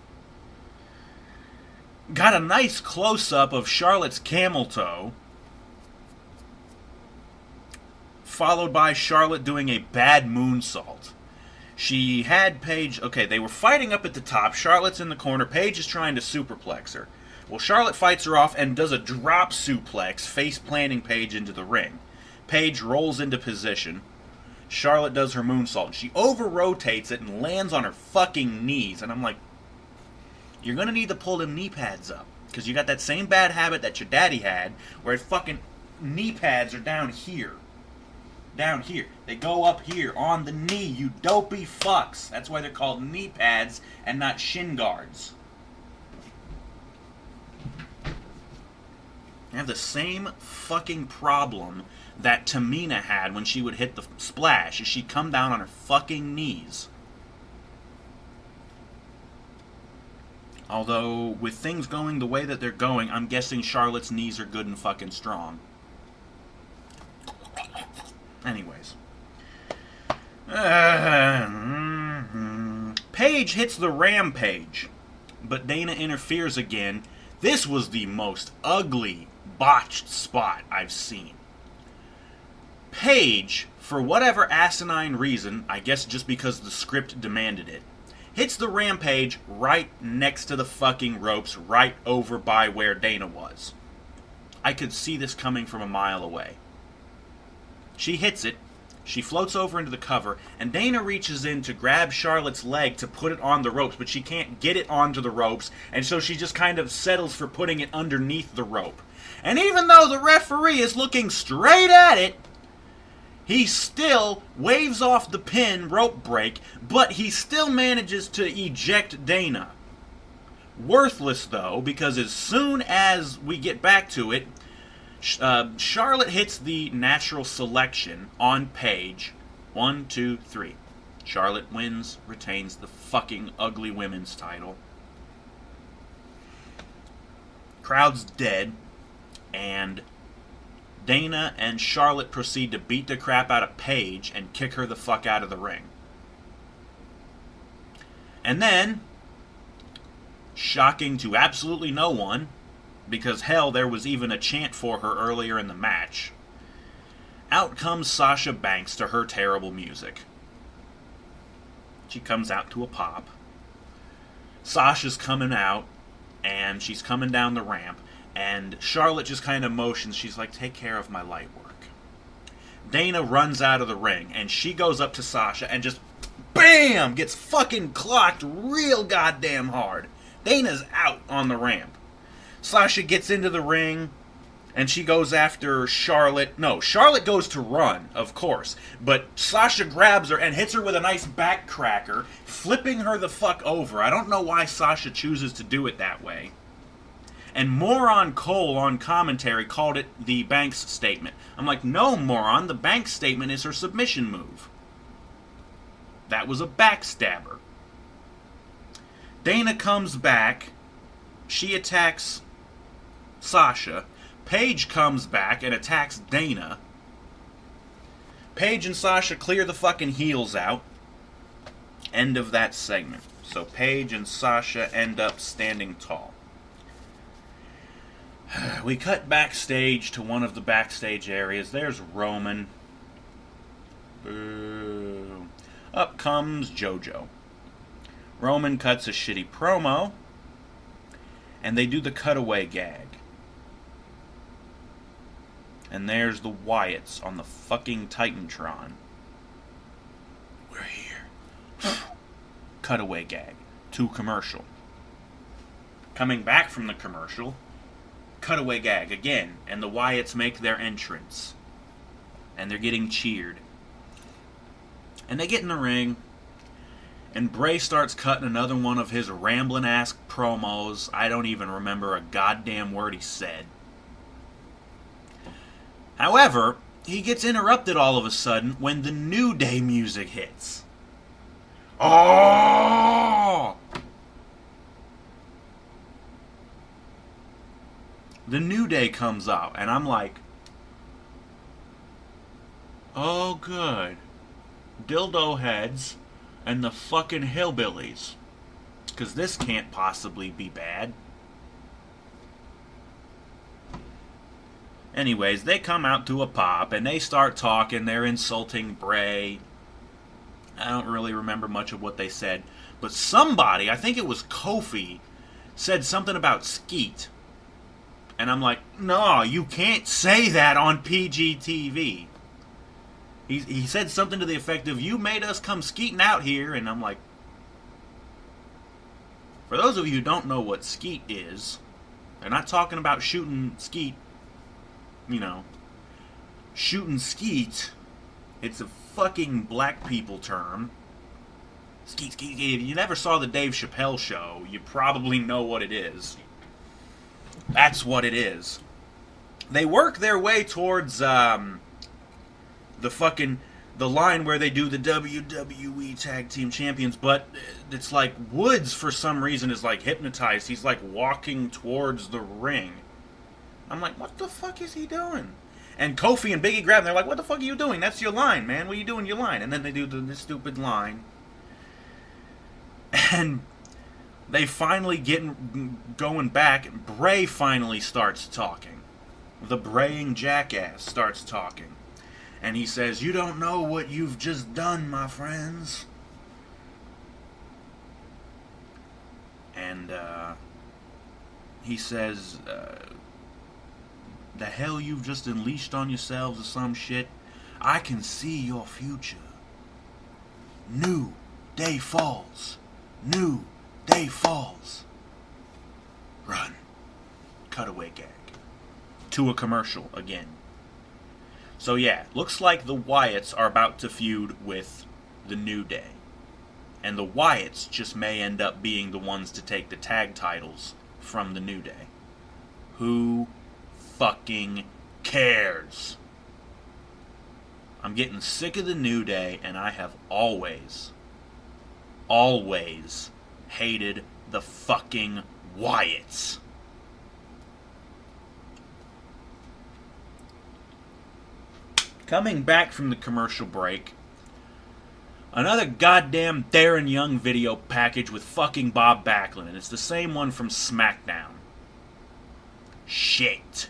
Got a nice close-up of Charlotte's camel toe, followed by Charlotte doing a bad moonsault. She had Paige, okay, they were fighting up at the top, Charlotte's in the corner, Paige is trying to superplex her. Well, Charlotte fights her off and does a drop suplex, face-planting Paige into the ring. Paige rolls into position. Charlotte does her moonsault. She over-rotates it and lands on her fucking knees. And I'm like, you're going to need to pull them knee pads up. Because you got that same bad habit that your daddy had, where fucking knee pads are down here. Down here. They go up here on the knee, you dopey fucks. That's why they're called knee pads and not shin guards. I have the same fucking problem that Tamina had when she would hit the splash, is she'd come down on her fucking knees. Although, with things going the way that they're going, I'm guessing Charlotte's knees are good and fucking strong. Anyways. Paige hits the rampage, but Dana interferes again. This was the most ugly, botched spot I've seen. Paige, for whatever asinine reason, I guess just because the script demanded it, hits the rampage right next to the fucking ropes, right over by where Dana was. I could see this coming from a mile away. She hits it, she floats over into the cover, and Dana reaches in to grab Charlotte's leg to put it on the ropes, but she can't get it onto the ropes, and so she just kind of settles for putting it underneath the rope. And even though the referee is looking straight at it, he still waves off the pin rope break, but he still manages to eject Dana. Worthless, though, because as soon as we get back to it, Charlotte hits the natural selection on Paige. 1, 2, 3. Charlotte wins, retains the fucking ugly women's title. Crowd's dead, and Dana and Charlotte proceed to beat the crap out of Paige and kick her the fuck out of the ring. And then, shocking to absolutely no one, because hell, there was even a chant for her earlier in the match, out comes Sasha Banks to her terrible music. She comes out to a pop. Sasha's coming out, and she's coming down the ramp, and Charlotte just kind of motions. She's like, take care of my light work. Dana runs out of the ring, and she goes up to Sasha and just, BAM! Gets fucking clocked real goddamn hard. Dana's out on the ramp. Sasha gets into the ring, and she goes after Charlotte. No, Charlotte goes to run, of course. But Sasha grabs her and hits her with a nice back cracker, flipping her the fuck over. I don't know why Sasha chooses to do it that way. And Moron Cole on commentary called it the Banks statement. I'm like, no, moron, the Banks statement is her submission move. That was a backstabber. Dana comes back. She attacks Sasha. Paige comes back and attacks Dana. Paige and Sasha clear the fucking heels out. End of that segment. So Paige and Sasha end up standing tall. We cut backstage to one of the backstage areas. There's Roman. Boo. Up comes JoJo. Roman cuts a shitty promo. And they do the cutaway gag. And there's the Wyatts on the fucking Titantron. We're here. Cutaway gag. To commercial. Coming back from the commercial, cutaway gag again, and the Wyatts make their entrance. And they're getting cheered. And they get in the ring, and Bray starts cutting another one of his rambling-ass promos. I don't even remember a goddamn word he said. However, he gets interrupted all of a sudden when the New Day music hits. Oh! The New Day comes out, and I'm like, oh good. Dildo heads and the fucking hillbillies. Because this can't possibly be bad. Anyways, they come out to a pop, and they start talking. They're insulting Bray. I don't really remember much of what they said. But somebody, I think it was Kofi, said something about Skeet. And I'm like, no, you can't say that on PG-TV. He said something to the effect of, you made us come skeeting out here. And I'm like, for those of you who don't know what skeet is, they're not talking about shooting skeet. You know, shooting skeet. It's a fucking black people term. Skeet, skeet, skeet. If you never saw the Dave Chappelle show, you probably know what it is. That's what it is. They work their way towards the line where they do the WWE Tag Team Champions, but it's like Woods for some reason is like hypnotized. He's like walking towards the ring. I'm like, what the fuck is he doing? And Kofi and Biggie grab him. They're like, what the fuck are you doing? That's your line, man. What are you doing your line? And then they do this stupid line. And they finally get going back. Bray finally starts talking. The braying jackass starts talking. And he says, you don't know what you've just done, my friends. And he says, the hell you've just unleashed on yourselves or some shit. I can see your future. New day falls. New day falls. Run. Cutaway gag. To a commercial again. So yeah, looks like the Wyatts are about to feud with the New Day. And the Wyatts just may end up being the ones to take the tag titles from the New Day. Who fucking cares? I'm getting sick of the New Day, and I have always hated the fucking Wyatts. Coming back from the commercial break, another goddamn Darren Young video package with fucking Bob Backlund, and it's the same one from SmackDown. Shit.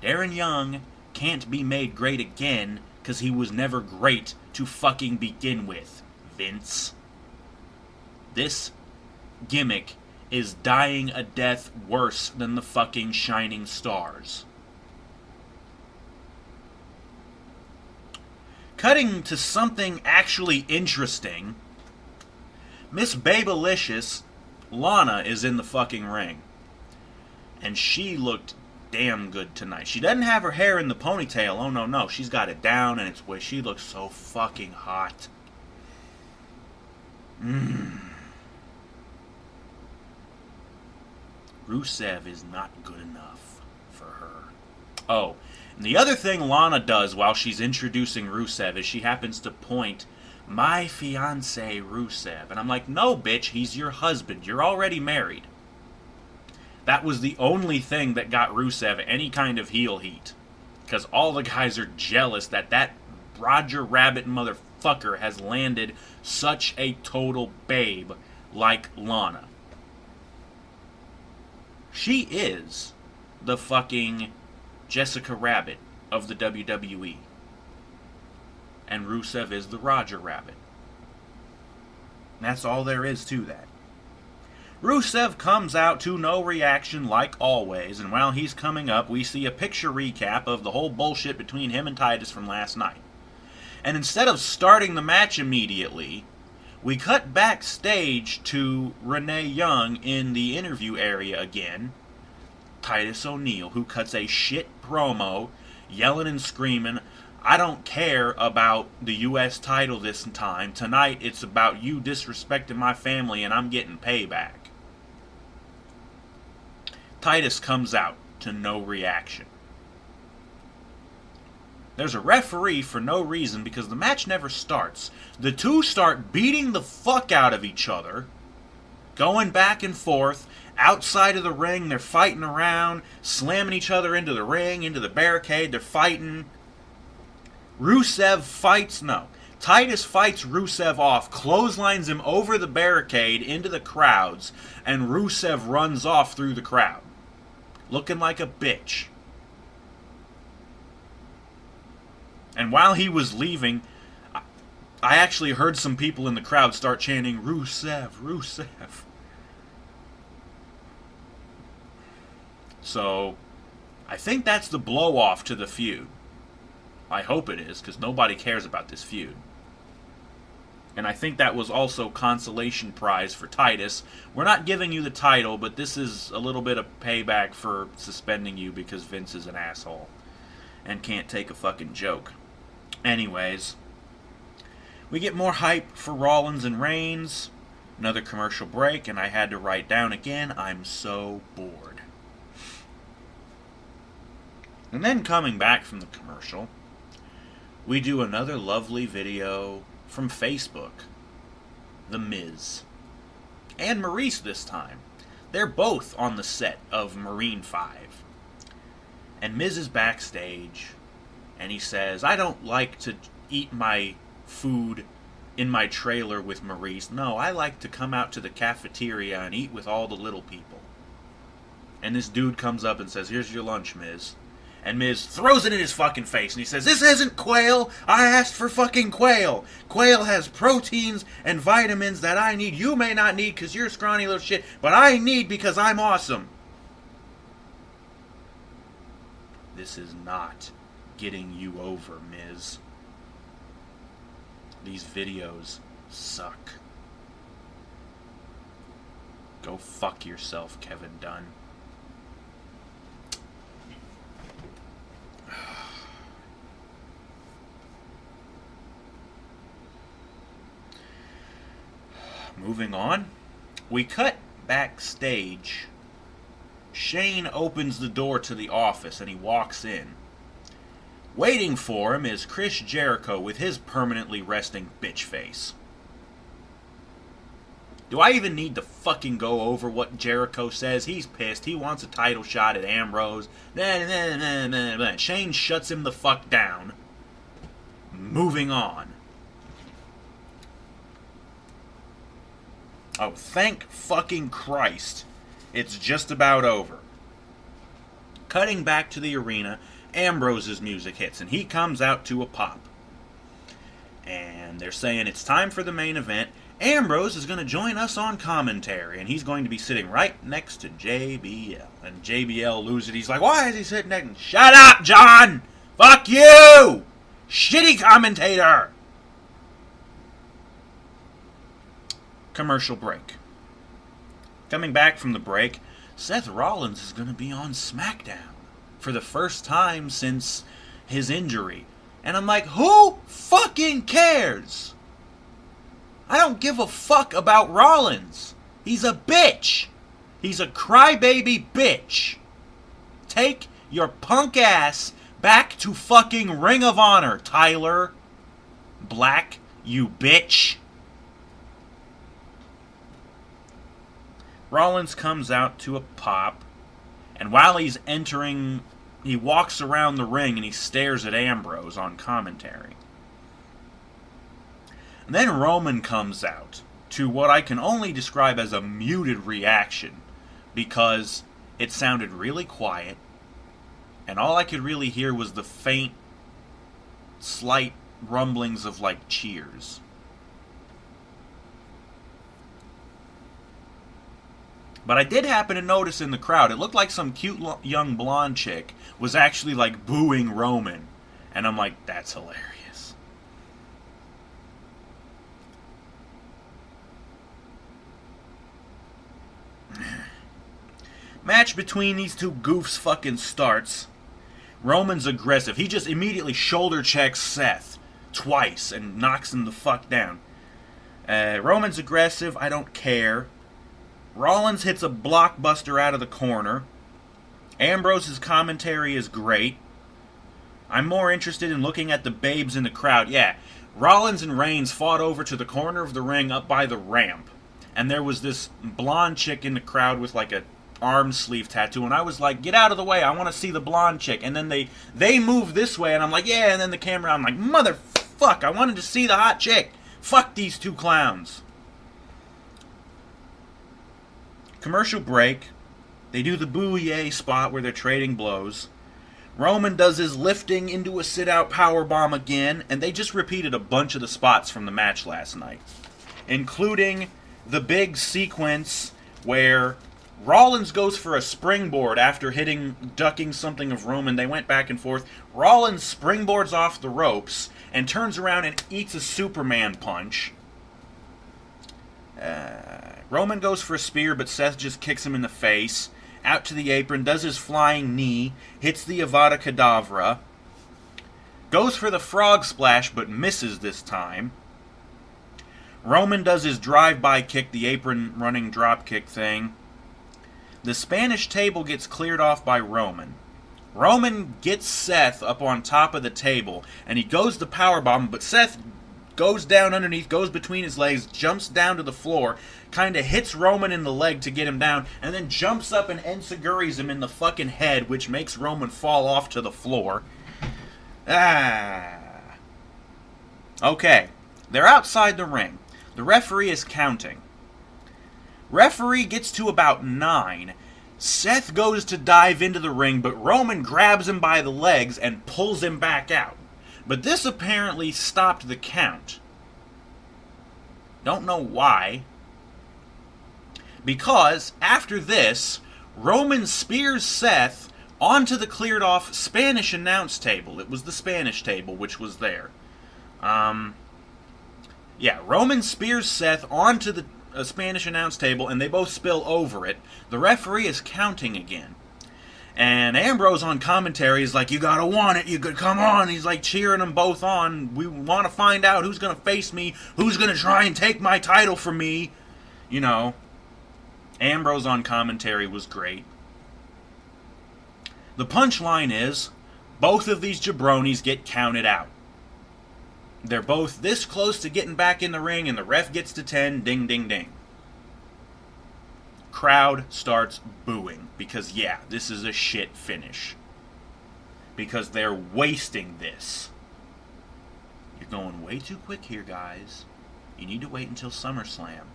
Darren Young can't be made great again because he was never great to fucking begin with, Vince. This gimmick is dying a death worse than the fucking Shining Stars. Cutting to something actually interesting, Miss Babylicious, Lana, is in the fucking ring. And she looked damn good tonight. She doesn't have her hair in the ponytail. Oh, no. She's got it down, and it's where she looks so fucking hot. Rusev is not good enough for her. Oh, and the other thing Lana does while she's introducing Rusev is she happens to point, my fiancé Rusev. And I'm like, no, bitch, he's your husband. You're already married. That was the only thing that got Rusev any kind of heel heat. Because all the guys are jealous that Roger Rabbit motherfucker has landed such a total babe like Lana. She is the fucking Jessica Rabbit of the WWE. And Rusev is the Roger Rabbit. And that's all there is to that. Rusev comes out to no reaction like always, and while he's coming up, we see a picture recap of the whole bullshit between him and Titus from last night. And instead of starting the match immediately, we cut backstage to Renee Young in the interview area again. Titus O'Neil, who cuts a shit promo, yelling and screaming, I don't care about the U.S. title this time. Tonight it's about you disrespecting my family and I'm getting payback. Titus comes out to no reaction. There's a referee for no reason because the match never starts. The two start beating the fuck out of each other, going back and forth. Outside of the ring, they're fighting around, slamming each other into the ring, into the barricade, they're fighting. Titus fights Rusev off, clotheslines him over the barricade into the crowds, and Rusev runs off through the crowd, looking like a bitch. And while he was leaving, I actually heard some people in the crowd start chanting, Rusev, Rusev. So, I think that's the blow-off to the feud. I hope it is, because nobody cares about this feud. And I think that was also consolation prize for Titus. We're not giving you the title, but this is a little bit of payback for suspending you because Vince is an asshole and can't take a fucking joke. Anyways, we get more hype for Rollins and Reigns. Another commercial break, and I had to write down again, I'm so bored. And then coming back from the commercial, we do another lovely video from Facebook. The Miz. And Maurice this time. They're both on the set of Marine 5. And Miz is backstage, and he says, I don't like to eat my food in my trailer with Maurice. No, I like to come out to the cafeteria and eat with all the little people. And this dude comes up and says, here's your lunch, Miz. And Miz throws it in his fucking face, and he says, this isn't quail, I asked for fucking quail. Quail has proteins and vitamins that I need. You may not need because you're scrawny little shit, but I need because I'm awesome. This is not getting you over, Miz. These videos suck. Go fuck yourself, Kevin Dunn. Moving on, we cut backstage. Shane opens the door to the office and he walks in. Waiting for him is Chris Jericho with his permanently resting bitch face. Do I even need to fucking go over what Jericho says? He's pissed. He wants a title shot at Ambrose. Shane shuts him the fuck down. Moving on. Oh, thank fucking Christ. It's just about over. Cutting back to the arena, Ambrose's music hits, and he comes out to a pop. And they're saying it's time for the main event. Ambrose is going to join us on commentary, and he's going to be sitting right next to JBL. And JBL loses it. He's like, why is he sitting next? Shut up, John! Fuck you! Shitty commentator! Commercial break. Coming back from the break, Seth Rollins is going to be on SmackDown for the first time since his injury. And I'm like, who fucking cares? I don't give a fuck about Rollins. He's a bitch. He's a crybaby bitch. Take your punk ass back to fucking Ring of Honor, Tyler Black, you bitch. Rollins comes out to a pop, and while he's entering, he walks around the ring and he stares at Ambrose on commentary. And then Roman comes out to what I can only describe as a muted reaction, because it sounded really quiet, and all I could really hear was the faint, slight rumblings of, like, cheers. But I did happen to notice in the crowd, it looked like some cute young blonde chick was actually, like, booing Roman. And I'm like, that's hilarious. Match between these two goofs fucking starts. Roman's aggressive. He just immediately shoulder checks Seth twice and knocks him the fuck down. Roman's aggressive. I don't care. Rollins hits a blockbuster out of the corner. Ambrose's commentary is great. I'm more interested in looking at the babes in the crowd. Yeah, Rollins and Reigns fought over to the corner of the ring up by the ramp. And there was this blonde chick in the crowd with like a arm sleeve tattoo. And I was like, get out of the way. I want to see the blonde chick. And then they move this way. And I'm like, yeah. And then the camera, I'm like, motherfuck. I wanted to see the hot chick. Fuck these two clowns. Commercial break. They do the boo-yay spot where they're trading blows. Roman does his lifting into a sit-out powerbomb again, and they just repeated a bunch of the spots from the match last night, including the big sequence where Rollins goes for a springboard after ducking something of Roman. They went back and forth. Rollins springboards off the ropes and turns around and eats a Superman punch. Roman goes for a spear, but Seth just kicks him in the face. Out to the apron, does his flying knee, hits the Avada Kedavra, goes for the frog splash, but misses this time. Roman does his drive-by kick, the apron running drop kick thing. The Spanish table gets cleared off by Roman. Roman gets Seth up on top of the table, and he goes to powerbomb, but Seth goes down underneath, goes between his legs, jumps down to the floor, kind of hits Roman in the leg to get him down, and then jumps up and enziguris him in the fucking head, which makes Roman fall off to the floor. Okay, they're outside the ring. The referee is counting. Referee gets to about 9. Seth goes to dive into the ring, but Roman grabs him by the legs and pulls him back out. But this apparently stopped the count. Don't know why. Because after this, Roman spears Seth onto the cleared off Spanish announce table. It was the Spanish table which was there. Roman spears Seth onto the Spanish announce table, and they both spill over it. The referee is counting again. And Ambrose on commentary is like, you gotta want it, you could come on. He's like cheering them both on. We want to find out who's gonna face me, who's gonna try and take my title from me. You know, Ambrose on commentary was great. The punchline is, both of these jabronis get counted out. They're both this close to getting back in the ring, and the ref gets to 10, ding, ding, ding. Crowd starts booing, because this is a shit finish. Because they're wasting this. You're going way too quick here, guys. You need to wait until SummerSlam.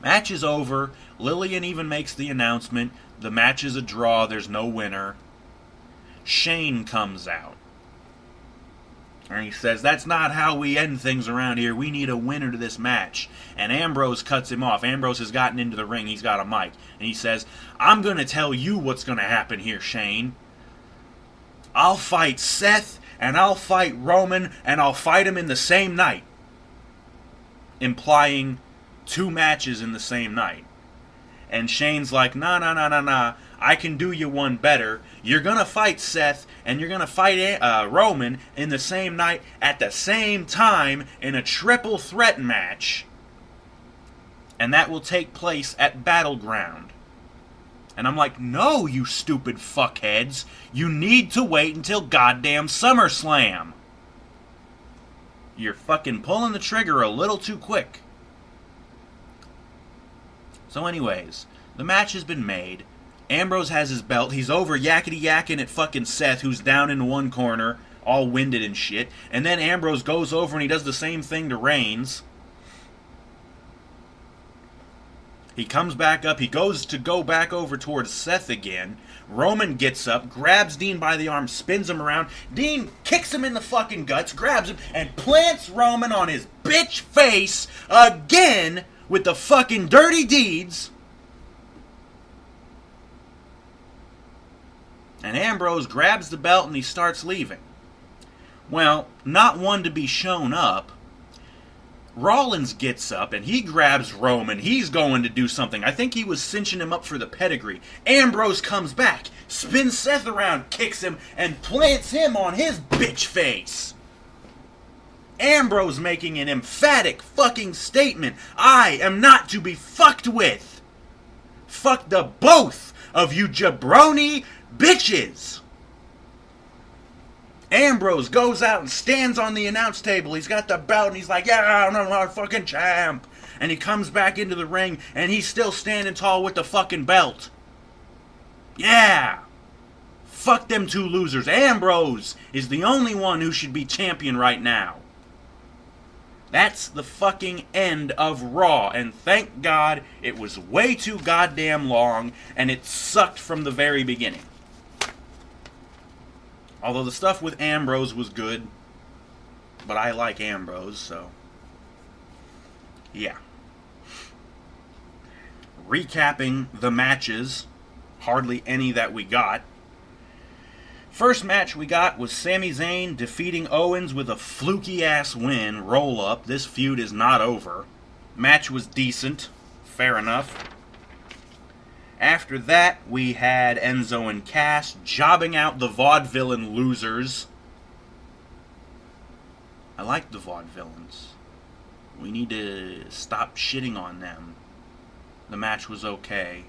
Match is over. Lillian even makes the announcement. The match is a draw. There's no winner. Shane comes out. And he says, that's not how we end things around here. We need a winner to this match. And Ambrose cuts him off. Ambrose has gotten into the ring. He's got a mic. And he says, I'm going to tell you what's going to happen here, Shane. I'll fight Seth, and I'll fight Roman, and I'll fight him in the same night. Implying 2 matches in the same night. And Shane's like, nah, I can do you one better. You're going to fight Seth, and you're going to fight Roman in the same night at the same time in a triple threat match. And that will take place at Battleground. And I'm like, no, you stupid fuckheads. You need to wait until goddamn SummerSlam. You're fucking pulling the trigger a little too quick. So anyways, the match has been made. Ambrose has his belt. He's over yakety yakking at fucking Seth, who's down in one corner, all winded and shit. And then Ambrose goes over and he does the same thing to Reigns. He comes back up. He goes to go back over towards Seth again. Roman gets up, grabs Dean by the arm, spins him around. Dean kicks him in the fucking guts, grabs him, and plants Roman on his bitch face again with the fucking dirty deeds. And Ambrose grabs the belt and he starts leaving. Well, not one to be shown up. Rollins gets up and he grabs Roman. He's going to do something. I think he was cinching him up for the pedigree. Ambrose comes back, spins Seth around, kicks him, and plants him on his bitch face. Ambrose making an emphatic fucking statement. I am not to be fucked with. Fuck the both of you jabroni bitches. Ambrose goes out and stands on the announce table. He's got the belt and he's like, yeah, I'm a fucking champ. And he comes back into the ring and he's still standing tall with the fucking belt. Yeah. Fuck them 2 losers. Ambrose is the only one who should be champion right now. That's the fucking end of Raw. And thank God it was way too goddamn long and it sucked from the very beginning. Although the stuff with Ambrose was good, but I like Ambrose, so yeah. Recapping the matches, hardly any that we got. First match we got was Sami Zayn defeating Owens with a fluky-ass win, roll-up. This feud is not over. Match was decent, fair enough. After that, we had Enzo and Cass jobbing out the vaudevillain losers. I like the vaudevillains. We need to stop shitting on them. The match was okay.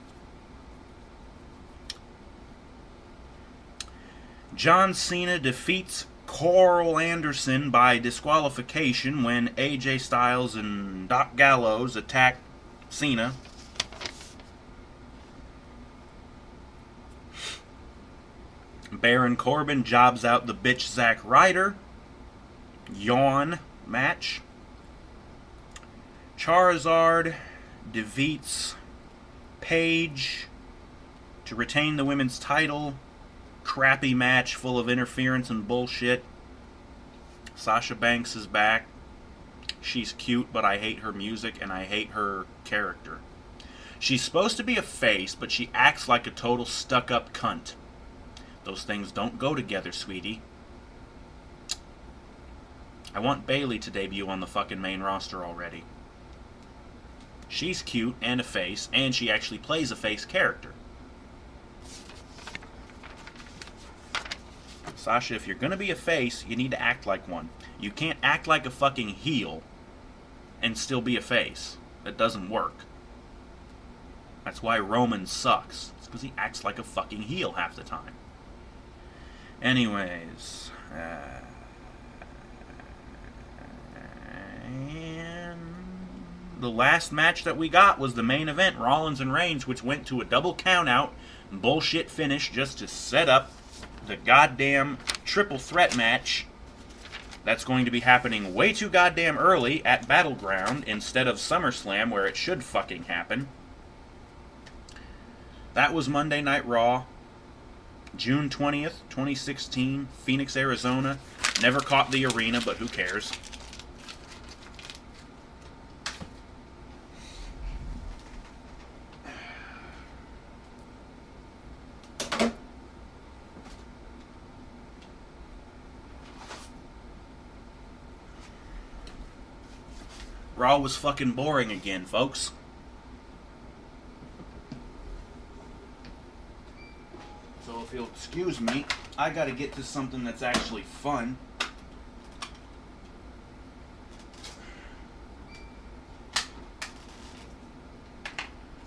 John Cena defeats Carl Anderson by disqualification when AJ Styles and Doc Gallows attack Cena. Baron Corbin jobs out the bitch Zack Ryder. Yawn match. Charizard defeats Paige to retain the women's title. Crappy match full of interference and bullshit. Sasha Banks is back. She's cute, but I hate her music and I hate her character. She's supposed to be a face, but she acts like a total stuck-up cunt. Those things don't go together, sweetie. I want Bayley to debut on the fucking main roster already. She's cute and a face, and she actually plays a face character. Sasha, if you're gonna be a face, you need to act like one. You can't act like a fucking heel and still be a face. That doesn't work. That's why Roman sucks. It's because he acts like a fucking heel half the time. Anyways, and the last match that we got was the main event, Rollins and Reigns, which went to a double countout, bullshit finish just to set up the goddamn triple threat match that's going to be happening way too goddamn early at Battleground instead of SummerSlam, where it should fucking happen. That was Monday Night Raw. June 20th, 2016, Phoenix, Arizona. Never caught the arena, but who cares? Raw was fucking boring again, folks. So if you'll excuse me, I gotta get to something that's actually fun.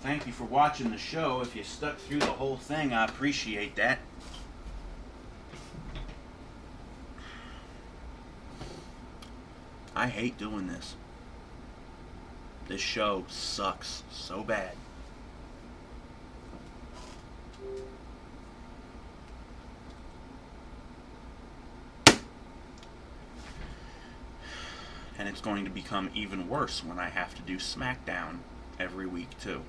Thank you for watching the show. If you stuck through the whole thing, I appreciate that. I hate doing this. This show sucks so bad. And it's going to become even worse when I have to do SmackDown every week too.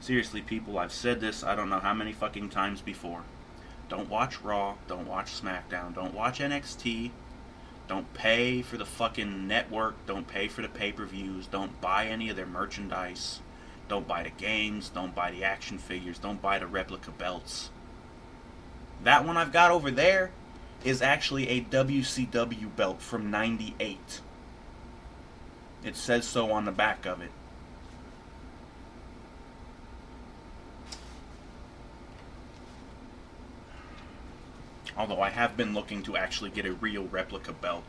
Seriously, people, I've said this I don't know how many fucking times before. Don't watch Raw, don't watch SmackDown, don't watch NXT, don't pay for the fucking network, don't pay for the pay-per-views, don't buy any of their merchandise, don't buy the games, don't buy the action figures, don't buy the replica belts. That one I've got over there is actually a WCW belt from '98. It says so on the back of it. Although I have been looking to actually get a real replica belt.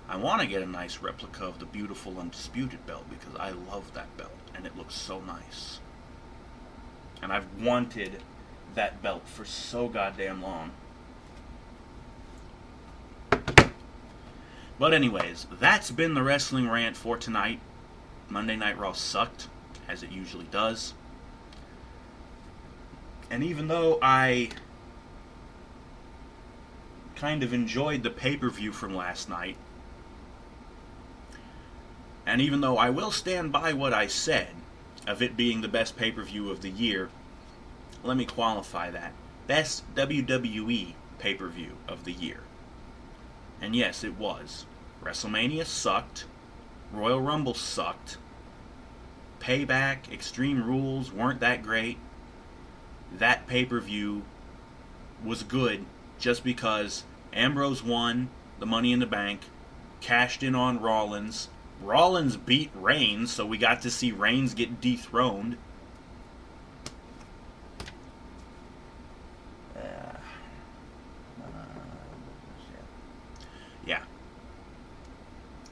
I want to get a nice replica of the beautiful Undisputed belt because I love that belt and it looks so nice. And I've wanted that belt for so goddamn long. But anyways, that's been the Wrestling Rant for tonight. Monday Night Raw sucked, as it usually does. And even though I kind of enjoyed the pay-per-view from last night, and even though I will stand by what I said of it being the best pay-per-view of the year, let me qualify that. Best WWE pay-per-view of the year. And yes, it was. WrestleMania sucked. Royal Rumble sucked. Payback, Extreme Rules weren't that great. That pay-per-view was good just because Ambrose won the Money in the Bank, cashed in on Rollins. Rollins beat Reigns, so we got to see Reigns get dethroned. Yeah.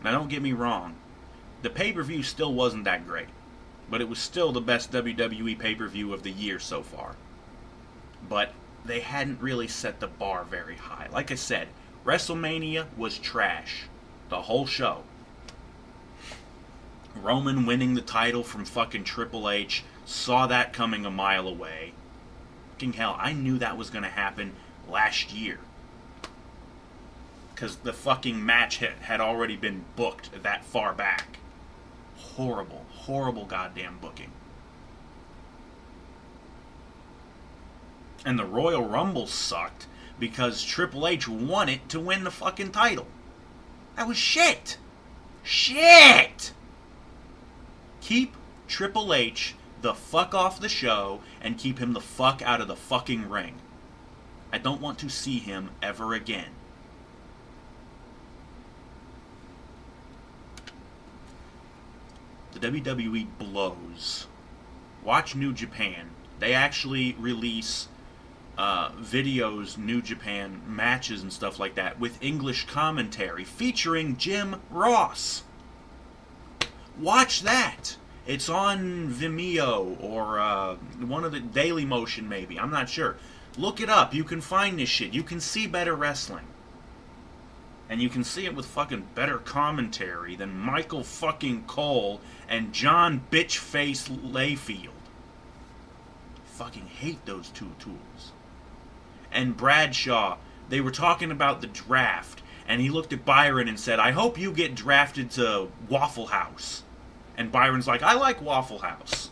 Now don't get me wrong. The pay-per-view still wasn't that great. But it was still the best WWE pay-per-view of the year so far. But they hadn't really set the bar very high. Like I said, WrestleMania was trash. The whole show. Roman winning the title from fucking Triple H. Saw that coming a mile away. Fucking hell, I knew that was going to happen last year. Because the fucking match had already been booked that far back. Horrible, horrible goddamn booking. And the Royal Rumble sucked because Triple H won it to win the fucking title. That was shit. Shit! Keep Triple H the fuck off the show and keep him the fuck out of the fucking ring. I don't want to see him ever again. The WWE blows. Watch New Japan. They actually release videos, New Japan matches and stuff like that with English commentary featuring Jim Ross. Watch that. It's on Vimeo or one of the Daily Motion maybe. I'm not sure. Look it up. You can find this shit. You can see better wrestling. And you can see it with fucking better commentary than Michael fucking Cole and John Bitchface Layfield. Fucking hate those two tools. And Bradshaw, they were talking about the draft, and he looked at Byron and said, I hope you get drafted to Waffle House. And Byron's like, I like Waffle House.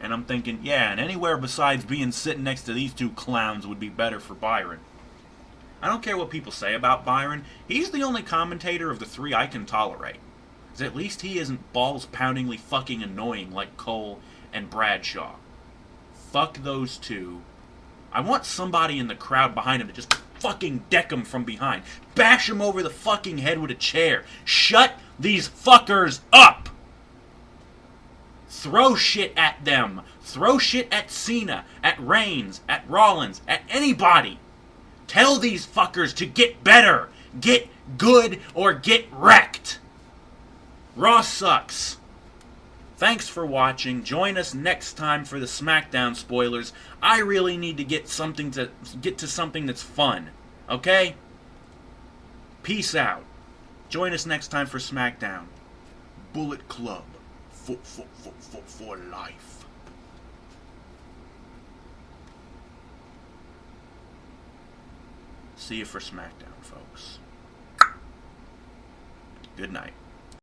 And I'm thinking, yeah, and anywhere besides being sitting next to these two clowns would be better for Byron. I don't care what people say about Byron. He's the only commentator of the three I can tolerate. Because at least he isn't balls-poundingly fucking annoying like Cole and Bradshaw. Fuck those two. I want somebody in the crowd behind him to just fucking deck them from behind. Bash them over the fucking head with a chair. Shut these fuckers up! Throw shit at them. Throw shit at Cena, at Reigns, at Rollins, at anybody. Tell these fuckers to get better. Get good or get wrecked. Raw sucks. Thanks for watching. Join us next time for the SmackDown spoilers. I really need to get to something that's fun. Okay? Peace out. Join us next time for SmackDown. Bullet Club. For life. See you for SmackDown, folks. Good night.